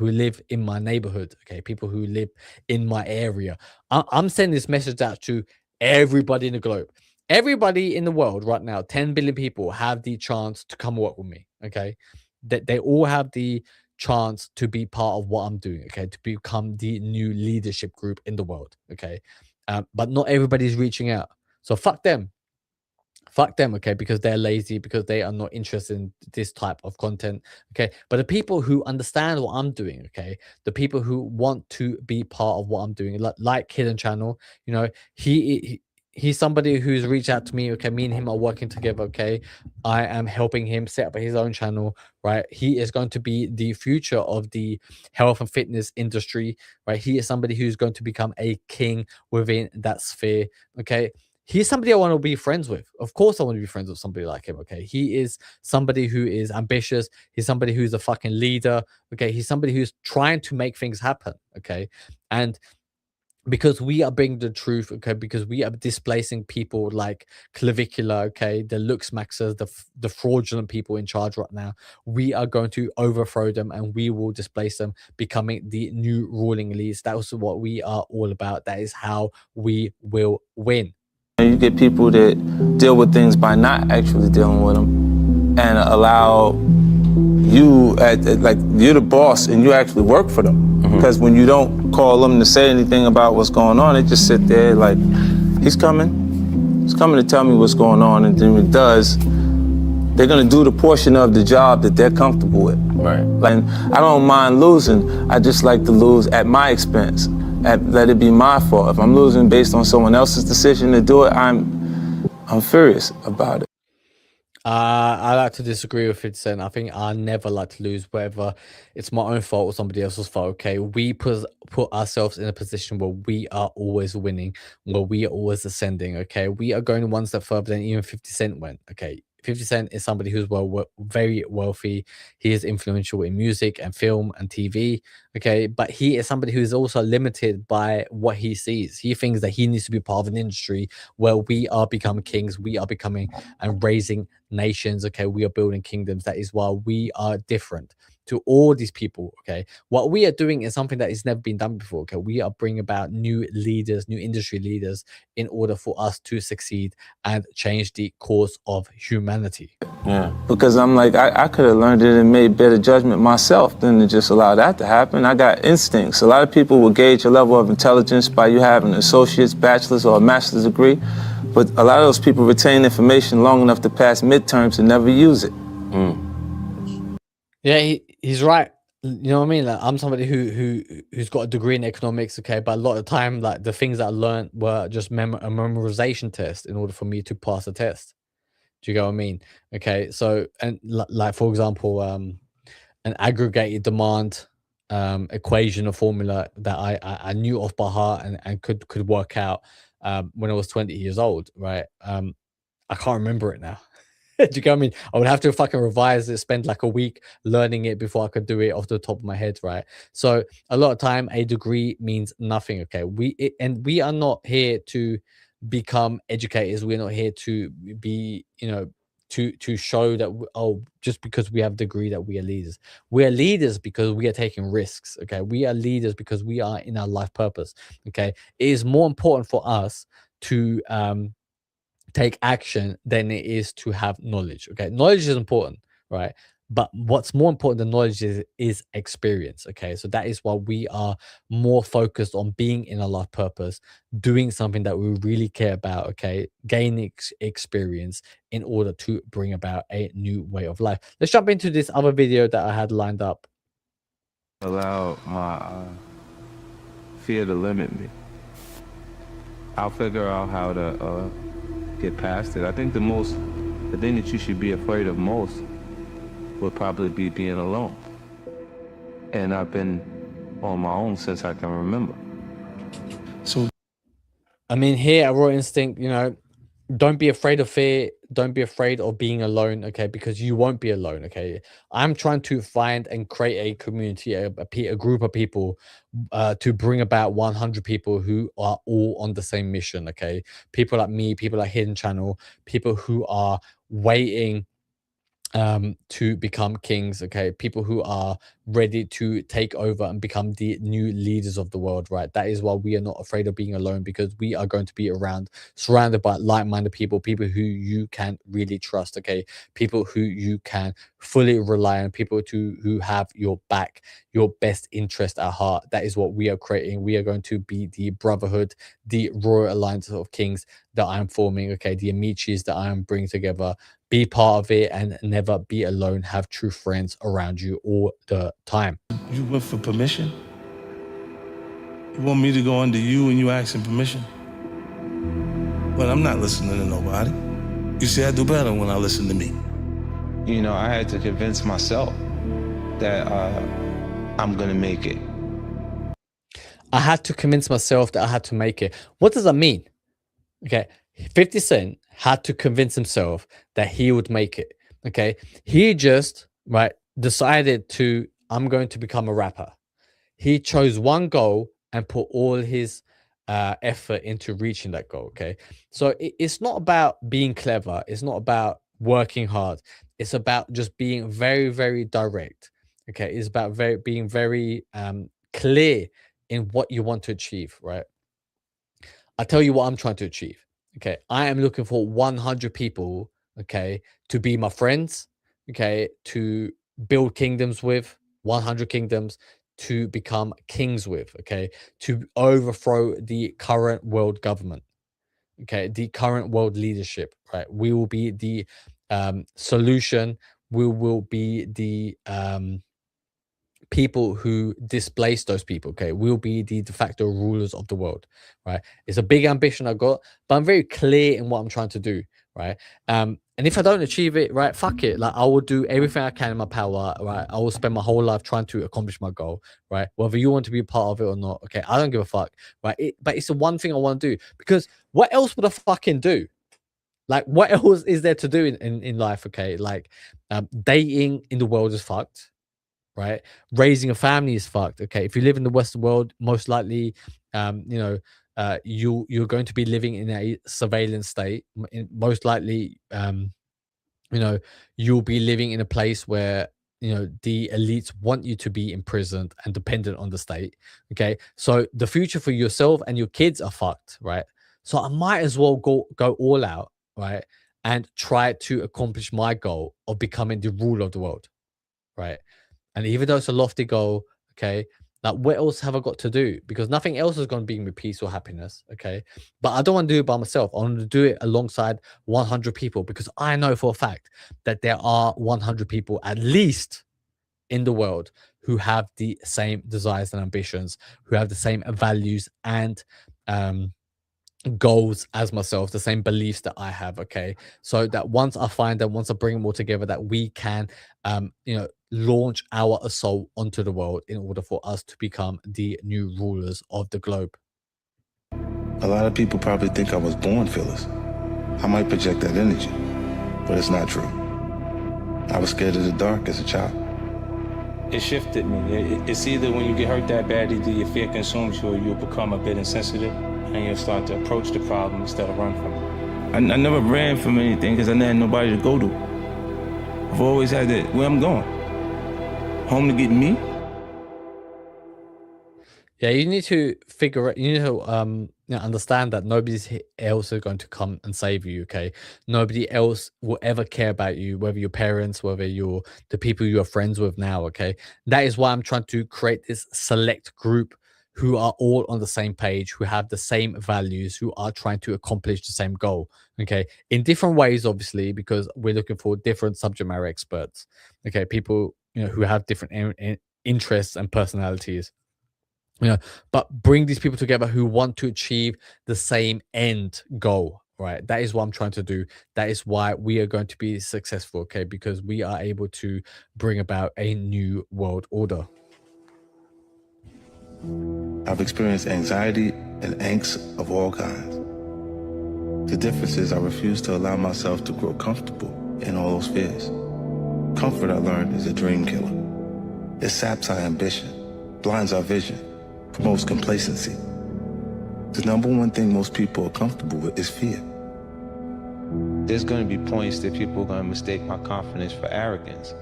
Speaker 1: live in my neighborhood. Okay, people who live in my area. I'm sending this message out to everybody in the globe, everybody in the world right now. 10 billion people have the chance to come work with me. Okay, that they all have the chance to be part of what I'm doing. Okay, to become the new leadership group in the world. Okay, but not everybody's reaching out. So fuck them. Fuck them, okay, because they're lazy, because they are not interested in this type of content, okay. But the people who understand what I'm doing, okay, the people who want to be part of what I'm doing, like Hidden Channel, he's somebody who's reached out to me, okay. Me and him are working together, okay. I am helping him set up his own channel, right. He is going to be the future of the health and fitness industry, right. He is somebody who's going to become a king within that sphere, okay. He's somebody I want to be friends with. Of course, I want to be friends with somebody like him. Okay. He is somebody who is ambitious. He's somebody who's a fucking leader. Okay. He's somebody who's trying to make things happen. Okay. And because we are bringing the truth, okay, because we are displacing people like Clavicular, okay, the Lux Maxers, the fraudulent people in charge right now, we are going to overthrow them and we will displace them, becoming the new ruling elites. That is what we are all about. That is how we will win.
Speaker 5: You get people that deal with things by not actually dealing with them and allow you, like you're the boss and you actually work for them. Because when you don't call them to say anything about what's going on, they just sit there like, he's coming to tell me what's going on, and then when it does, they're gonna do the portion of the job that they're comfortable with.
Speaker 4: Right.
Speaker 5: Like, I don't mind losing, I just like to lose at my expense. Let it be my fault. If I'm losing based on someone else's decision to do it, I'm furious about it.
Speaker 1: I like to disagree with 50 Cent. I think I never like to lose, whether it's my own fault or somebody else's fault. Okay, we put ourselves in a position where we are always winning, where we are always ascending. Okay, we are going one step further than even 50 Cent went. Okay, 50 Cent is somebody who's very wealthy. He is influential in music and film and TV. Okay, but he is somebody who is also limited by what he sees. He thinks that he needs to be part of an industry where we are becoming kings, we are becoming and raising nations. Okay, we are building kingdoms. That is why we are different to all these people. Okay, what we are doing is something that has never been done before. Okay, we are bringing about new leaders, new industry leaders, in order for us to succeed and change the course of humanity.
Speaker 5: Yeah, because I'm like, I could have learned it and made better judgment myself than to just allow that to happen. I got instincts. A lot of people will gauge your level of intelligence by you having an associate's, bachelor's, or a master's degree, but a lot of those people retain information long enough to pass midterms and never use it.
Speaker 1: Yeah, he's right. You know what I mean? Like, I'm somebody who's got a degree in economics, okay, but a lot of the time, like, the things that I learned were just a memorization test in order for me to pass a test. Do you get what I mean? Okay, so, and like, for example, an aggregated demand equation or formula that I knew off by heart and could work out when I was 20 years old, right? I can't remember it now. Do you get what I mean? I would have to fucking revise it, spend like a week learning it before I could do it off the top of my head, right? So a lot of time, a degree means nothing. Okay, we are not here to become educators. We're not here to be, to show that just because we have a degree that we are leaders. We are leaders because we are taking risks. Okay, we are leaders because we are in our life purpose. Okay, it is more important for us to take action than it is to have knowledge. Okay, knowledge is important, right? But what's more important than knowledge is experience. Okay, so that is why we are more focused on being in a life purpose, doing something that we really care about. Okay, gaining experience in order to bring about a new way of life. Let's jump into this other video that I had lined up.
Speaker 6: Allow my fear to limit me. I'll figure out how to get past it. I think the thing that you should be afraid of most would probably be being alone. And I've been on my own since I can remember.
Speaker 2: So,
Speaker 1: I mean, here at Raw Instinct, don't be afraid of fear. Don't be afraid of being alone, okay? Because you won't be alone, okay? I'm trying to find and create a community, a group of people to bring about 100 people who are all on the same mission, okay? People like me, people like Hidden Channel, people who are waiting to become kings, okay? People who are ready to take over and become the new leaders of the world, right? That is why we are not afraid of being alone, because we are going to be surrounded by like-minded people who you can really trust, okay? People who you can fully rely on, people who have your back, your best interest at heart. That is what we are creating. We are going to be the brotherhood, the royal alliance of kings that I'm forming, okay? The Amichis that I am bringing together. Be part of it and never be alone. Have true friends around you all the time.
Speaker 2: you went for permission? You want me to go under you and you asking permission? Well, I'm not listening to nobody. You see, I do better when I listen to me.
Speaker 6: You know, I had to convince myself that I'm gonna make it.
Speaker 1: I had to convince myself that I had to make it. What does that mean? Okay, 50 Cent had to convince himself that he would make it. Okay, he just decided to, I'm going to become a rapper. He chose one goal and put all his effort into reaching that goal. Okay, so it's not about being clever. It's not about working hard. It's about just being very, very direct. Okay, it's about being very clear in what you want to achieve. Right. I'll tell you what I'm trying to achieve. Okay, I am looking for 100 people, okay, to be my friends, okay, to build kingdoms with, 100 kingdoms, to become kings with, okay, to overthrow the current world government, okay, the current world leadership, right? We will be the solution. We will be the people who displace those people, okay? We'll be the de facto rulers of the world, right? It's a big ambition I got, but I'm very clear in what I'm trying to do, right? And if I don't achieve it, right, fuck it. Like, I will do everything I can in my power, right? I will spend my whole life trying to accomplish my goal, right? Whether you want to be a part of it or not, okay? I don't give a fuck, right? But it's the one thing I want to do, because what else would I fucking do? Like, what else is there to do in life, okay? Like, dating in the world is fucked. Right, raising a family is fucked. Okay, if you live in the Western world, most likely, you're going to be living in a surveillance state. Most likely, you'll be living in a place where the elites want you to be imprisoned and dependent on the state. Okay, so the future for yourself and your kids are fucked. Right, so I might as well go all out, right, and try to accomplish my goal of becoming the ruler of the world. Right. And even though it's a lofty goal, okay, like, what else have I got to do? Because nothing else is going to bring me peace or happiness, okay? But I don't want to do it by myself. I want to do it alongside 100 people, because I know for a fact that there are 100 people at least in the world who have the same desires and ambitions, who have the same values and goals as myself, the same beliefs that I have, okay? So that once I find them, once I bring them all together, that we can launch our assault onto the world in order for us to become the new rulers of the globe.
Speaker 2: A lot of people probably think I was born fearless. I might project that energy. but it's not true. I was scared of the dark as a child.
Speaker 5: It shifted me. It's either when you get hurt that bad, either your fear consumes you or you'll become a bit insensitive and you'll start to approach the problem instead of run from it. I never ran from anything because I never had nobody to go to. I've always had that, where I'm going. Home to get me.
Speaker 1: Yeah, you need to figure it. You need to understand that nobody else is going to come and save you. Okay, nobody else will ever care about you, whether your parents, whether you're the people you are friends with now. Okay, that is why I'm trying to create this select group who are all on the same page, who have the same values, who are trying to accomplish the same goal. Okay, in different ways, obviously, because we're looking for different subject matter experts. Okay, people who have different interests and personalities. But bring these people together who want to achieve the same end goal, right? That is what I'm trying to do. That is why we are going to be successful, okay? Because we are able to bring about a new world order.
Speaker 2: I've experienced anxiety and angst of all kinds. The difference is I refuse to allow myself to grow comfortable in all those fears. Comfort, I learned, is a dream killer. It saps our ambition, blinds our vision, promotes complacency. The number one thing most people are comfortable with is fear.
Speaker 6: There's going to be points that people are going to mistake my confidence for arrogance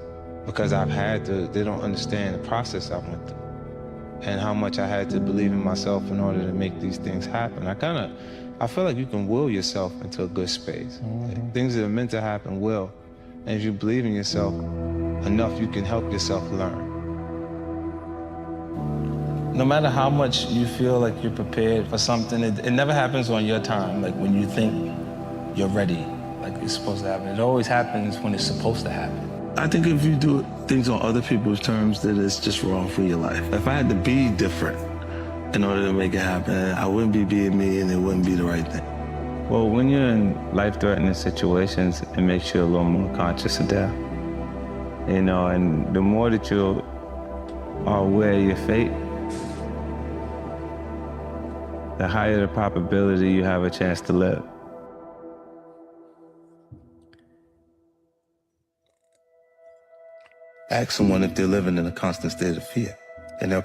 Speaker 6: because they don't understand the process I went through and how much I had to believe in myself in order to make these things happen. I feel like you can will yourself into a good space. Mm-hmm. Things that are meant to happen will. And if you believe in yourself enough, you can help yourself learn. No matter how much you feel like you're prepared for something, it never happens on your time, like when you think you're ready, like it's supposed to happen. It always happens when it's supposed to happen.
Speaker 2: I think if you do things on other people's terms, then it's just wrong for your life. If I had to be different in order to make it happen, I wouldn't be being me and it wouldn't be the right thing.
Speaker 6: Well, when you're in life-threatening situations, it makes you a little more conscious of death. And the more that you are aware of your fate, the higher the probability you have a chance to live.
Speaker 2: Ask someone if they're living in a constant state of fear, and they'll.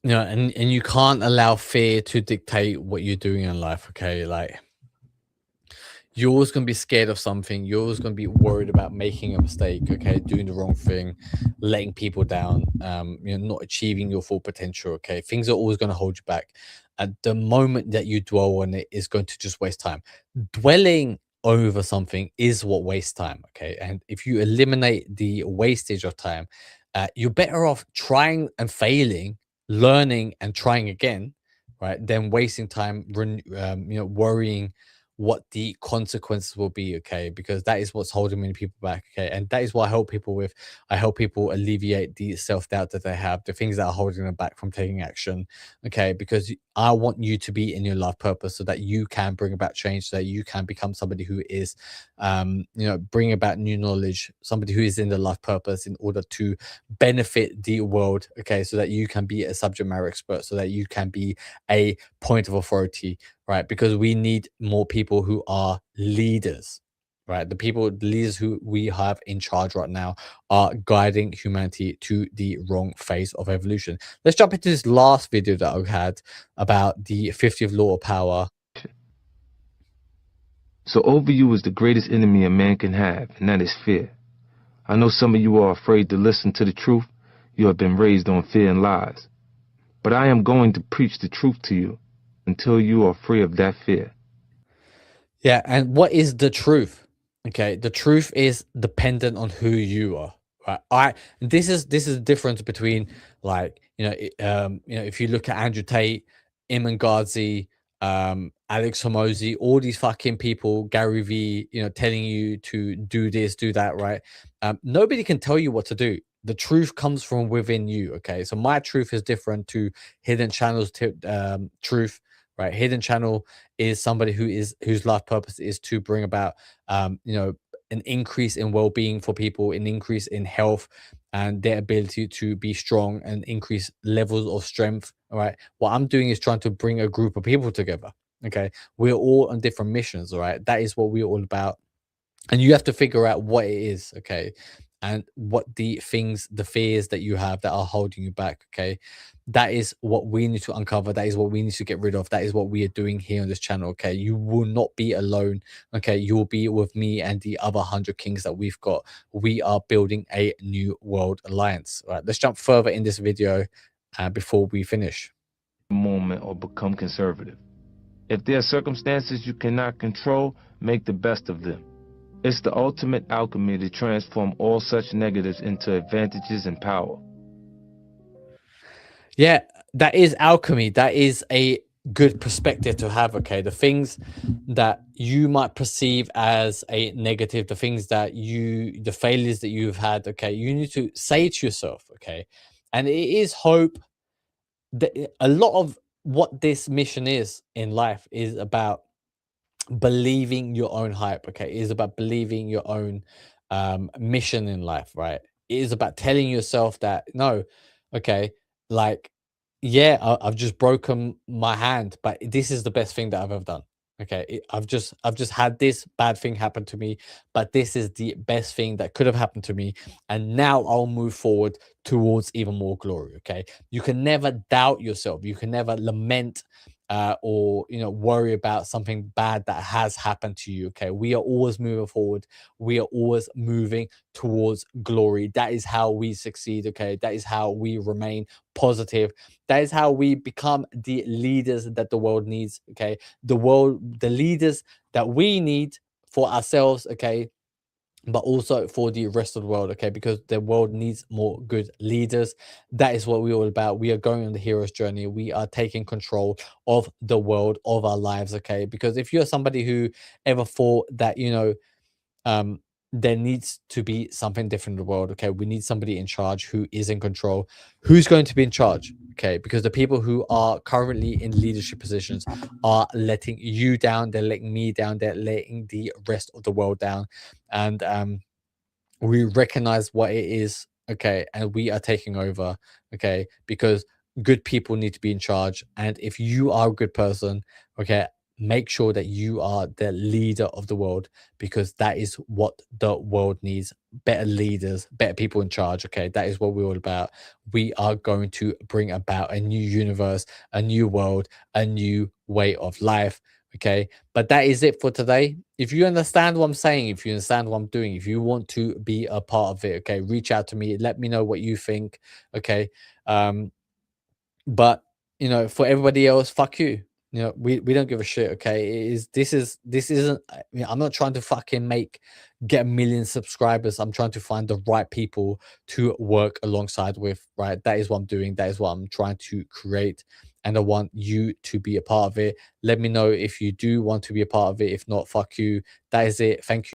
Speaker 1: And you can't allow fear to dictate what you're doing in life. Okay, like you're always going to be scared of something. You're always going to be worried about making a mistake. Okay, doing the wrong thing, letting people down. Not achieving your full potential. Okay, things are always going to hold you back. At the moment that you dwell on it is going to just waste time. Dwelling over something is what wastes time. Okay, and if you eliminate the wastage of time, you're better off trying and failing, learning and trying again, right? Than wasting time, worrying what the consequences will be, okay? Because that is what's holding many people back, okay? And that is what I help people with. I help people alleviate the self-doubt that they have, the things that are holding them back from taking action, okay? Because I want you to be in your life purpose so that you can bring about change, so that you can become somebody who is, bring about new knowledge, somebody who is in the life purpose in order to benefit the world, okay? So that you can be a subject matter expert, so that you can be a point of authority, right? Because we need more people who are leaders, right? The leaders who we have in charge right now are guiding humanity to the wrong phase of evolution. Let's jump into this last video that I had about the 50th law of power.
Speaker 6: So over you is the greatest enemy a man can have, and that is fear. I know some of you are afraid to listen to the truth. You have been raised on fear and lies. But I am going to preach the truth to you until you are free of that fear.
Speaker 1: Yeah, and what is the truth? Okay, the truth is dependent on who you are, right? This is the difference between, like, if you look at Andrew Tate, Imran Ghazi, Alex Hormozi, all these fucking people, Gary Vee, telling you to do this, do that, right? Nobody can tell you what to do. The truth comes from within you, okay? So my truth is different to Hidden Channel's truth, right? Hidden Channel is somebody whose life purpose is to bring about, an increase in well-being for people, an increase in health and their ability to be strong and increase levels of strength, all right? What I'm doing is trying to bring a group of people together, okay? We're all on different missions, all right? That is what we're all about. and you have to figure out what it is, okay, and what the fears that you have that are holding you back, okay. That is what we need to uncover. That is what we need to get rid of. That is what we are doing here on this channel, okay. You will not be alone, okay. You will be with me and the other 100 kings that we've got. We are building a new world alliance. All right, let's jump further in this video before we finish.
Speaker 6: Moment or become conservative. If there are circumstances you cannot control, make the best of them. It's the ultimate alchemy to transform all such negatives into advantages and power.
Speaker 1: Yeah, that is alchemy. That is a good perspective to have, okay. The things that you might perceive as a negative, the things that the failures that you've had, okay, you need to say to yourself, okay. And it is hope. A lot of what this mission is in life is about believing your own hype, okay. It is about believing your own mission in life, right? It is about telling yourself that, no, okay, like, yeah, I've just broken my hand, but this is the best thing that I've ever done, okay. I've just had this bad thing happen to me, but this is the best thing that could have happened to me, and now I'll move forward towards even more glory, okay. You can never doubt yourself. You can never lament or worry about something bad that has happened to you, okay. We are always moving forward. We are always moving towards glory. That is how we succeed, okay. That is how we remain positive. That is how we become the leaders that the world needs, okay. The leaders that we need for ourselves, okay, but also for the rest of the world, okay, because the world needs more good leaders. That is what we're all about. We are going on the hero's journey. We are taking control of the world, of our lives, okay. Because if you're somebody who ever thought that there needs to be something different in the world, okay, we need somebody in charge who is in control. Who's going to be in charge, okay? Because the people who are currently in leadership positions are letting you down. They're letting me down. They're letting the rest of the world down. And we recognize what it is, okay, and we are taking over, okay, because good people need to be in charge. And if you are a good person, okay, make sure that you are the leader of the world, because that is what the world needs. Better leaders, better people in charge, okay. That is what we're all about. We are going to bring about a new universe, a new world, a new way of life, okay. But that is it for today. If you understand what I'm saying, if you understand what I'm doing, if you want to be a part of it, okay, reach out to me. Let me know what you think, okay. But for everybody else, fuck you. We don't give a shit, okay. This isn't, I'm not trying to fucking get 1 million subscribers. I'm trying to find the right people to work alongside with, right? That is what I'm doing. That is what I'm trying to create, and I want you to be a part of it. Let me know if you do want to be a part of it. If not, fuck you. That is it. Thank you.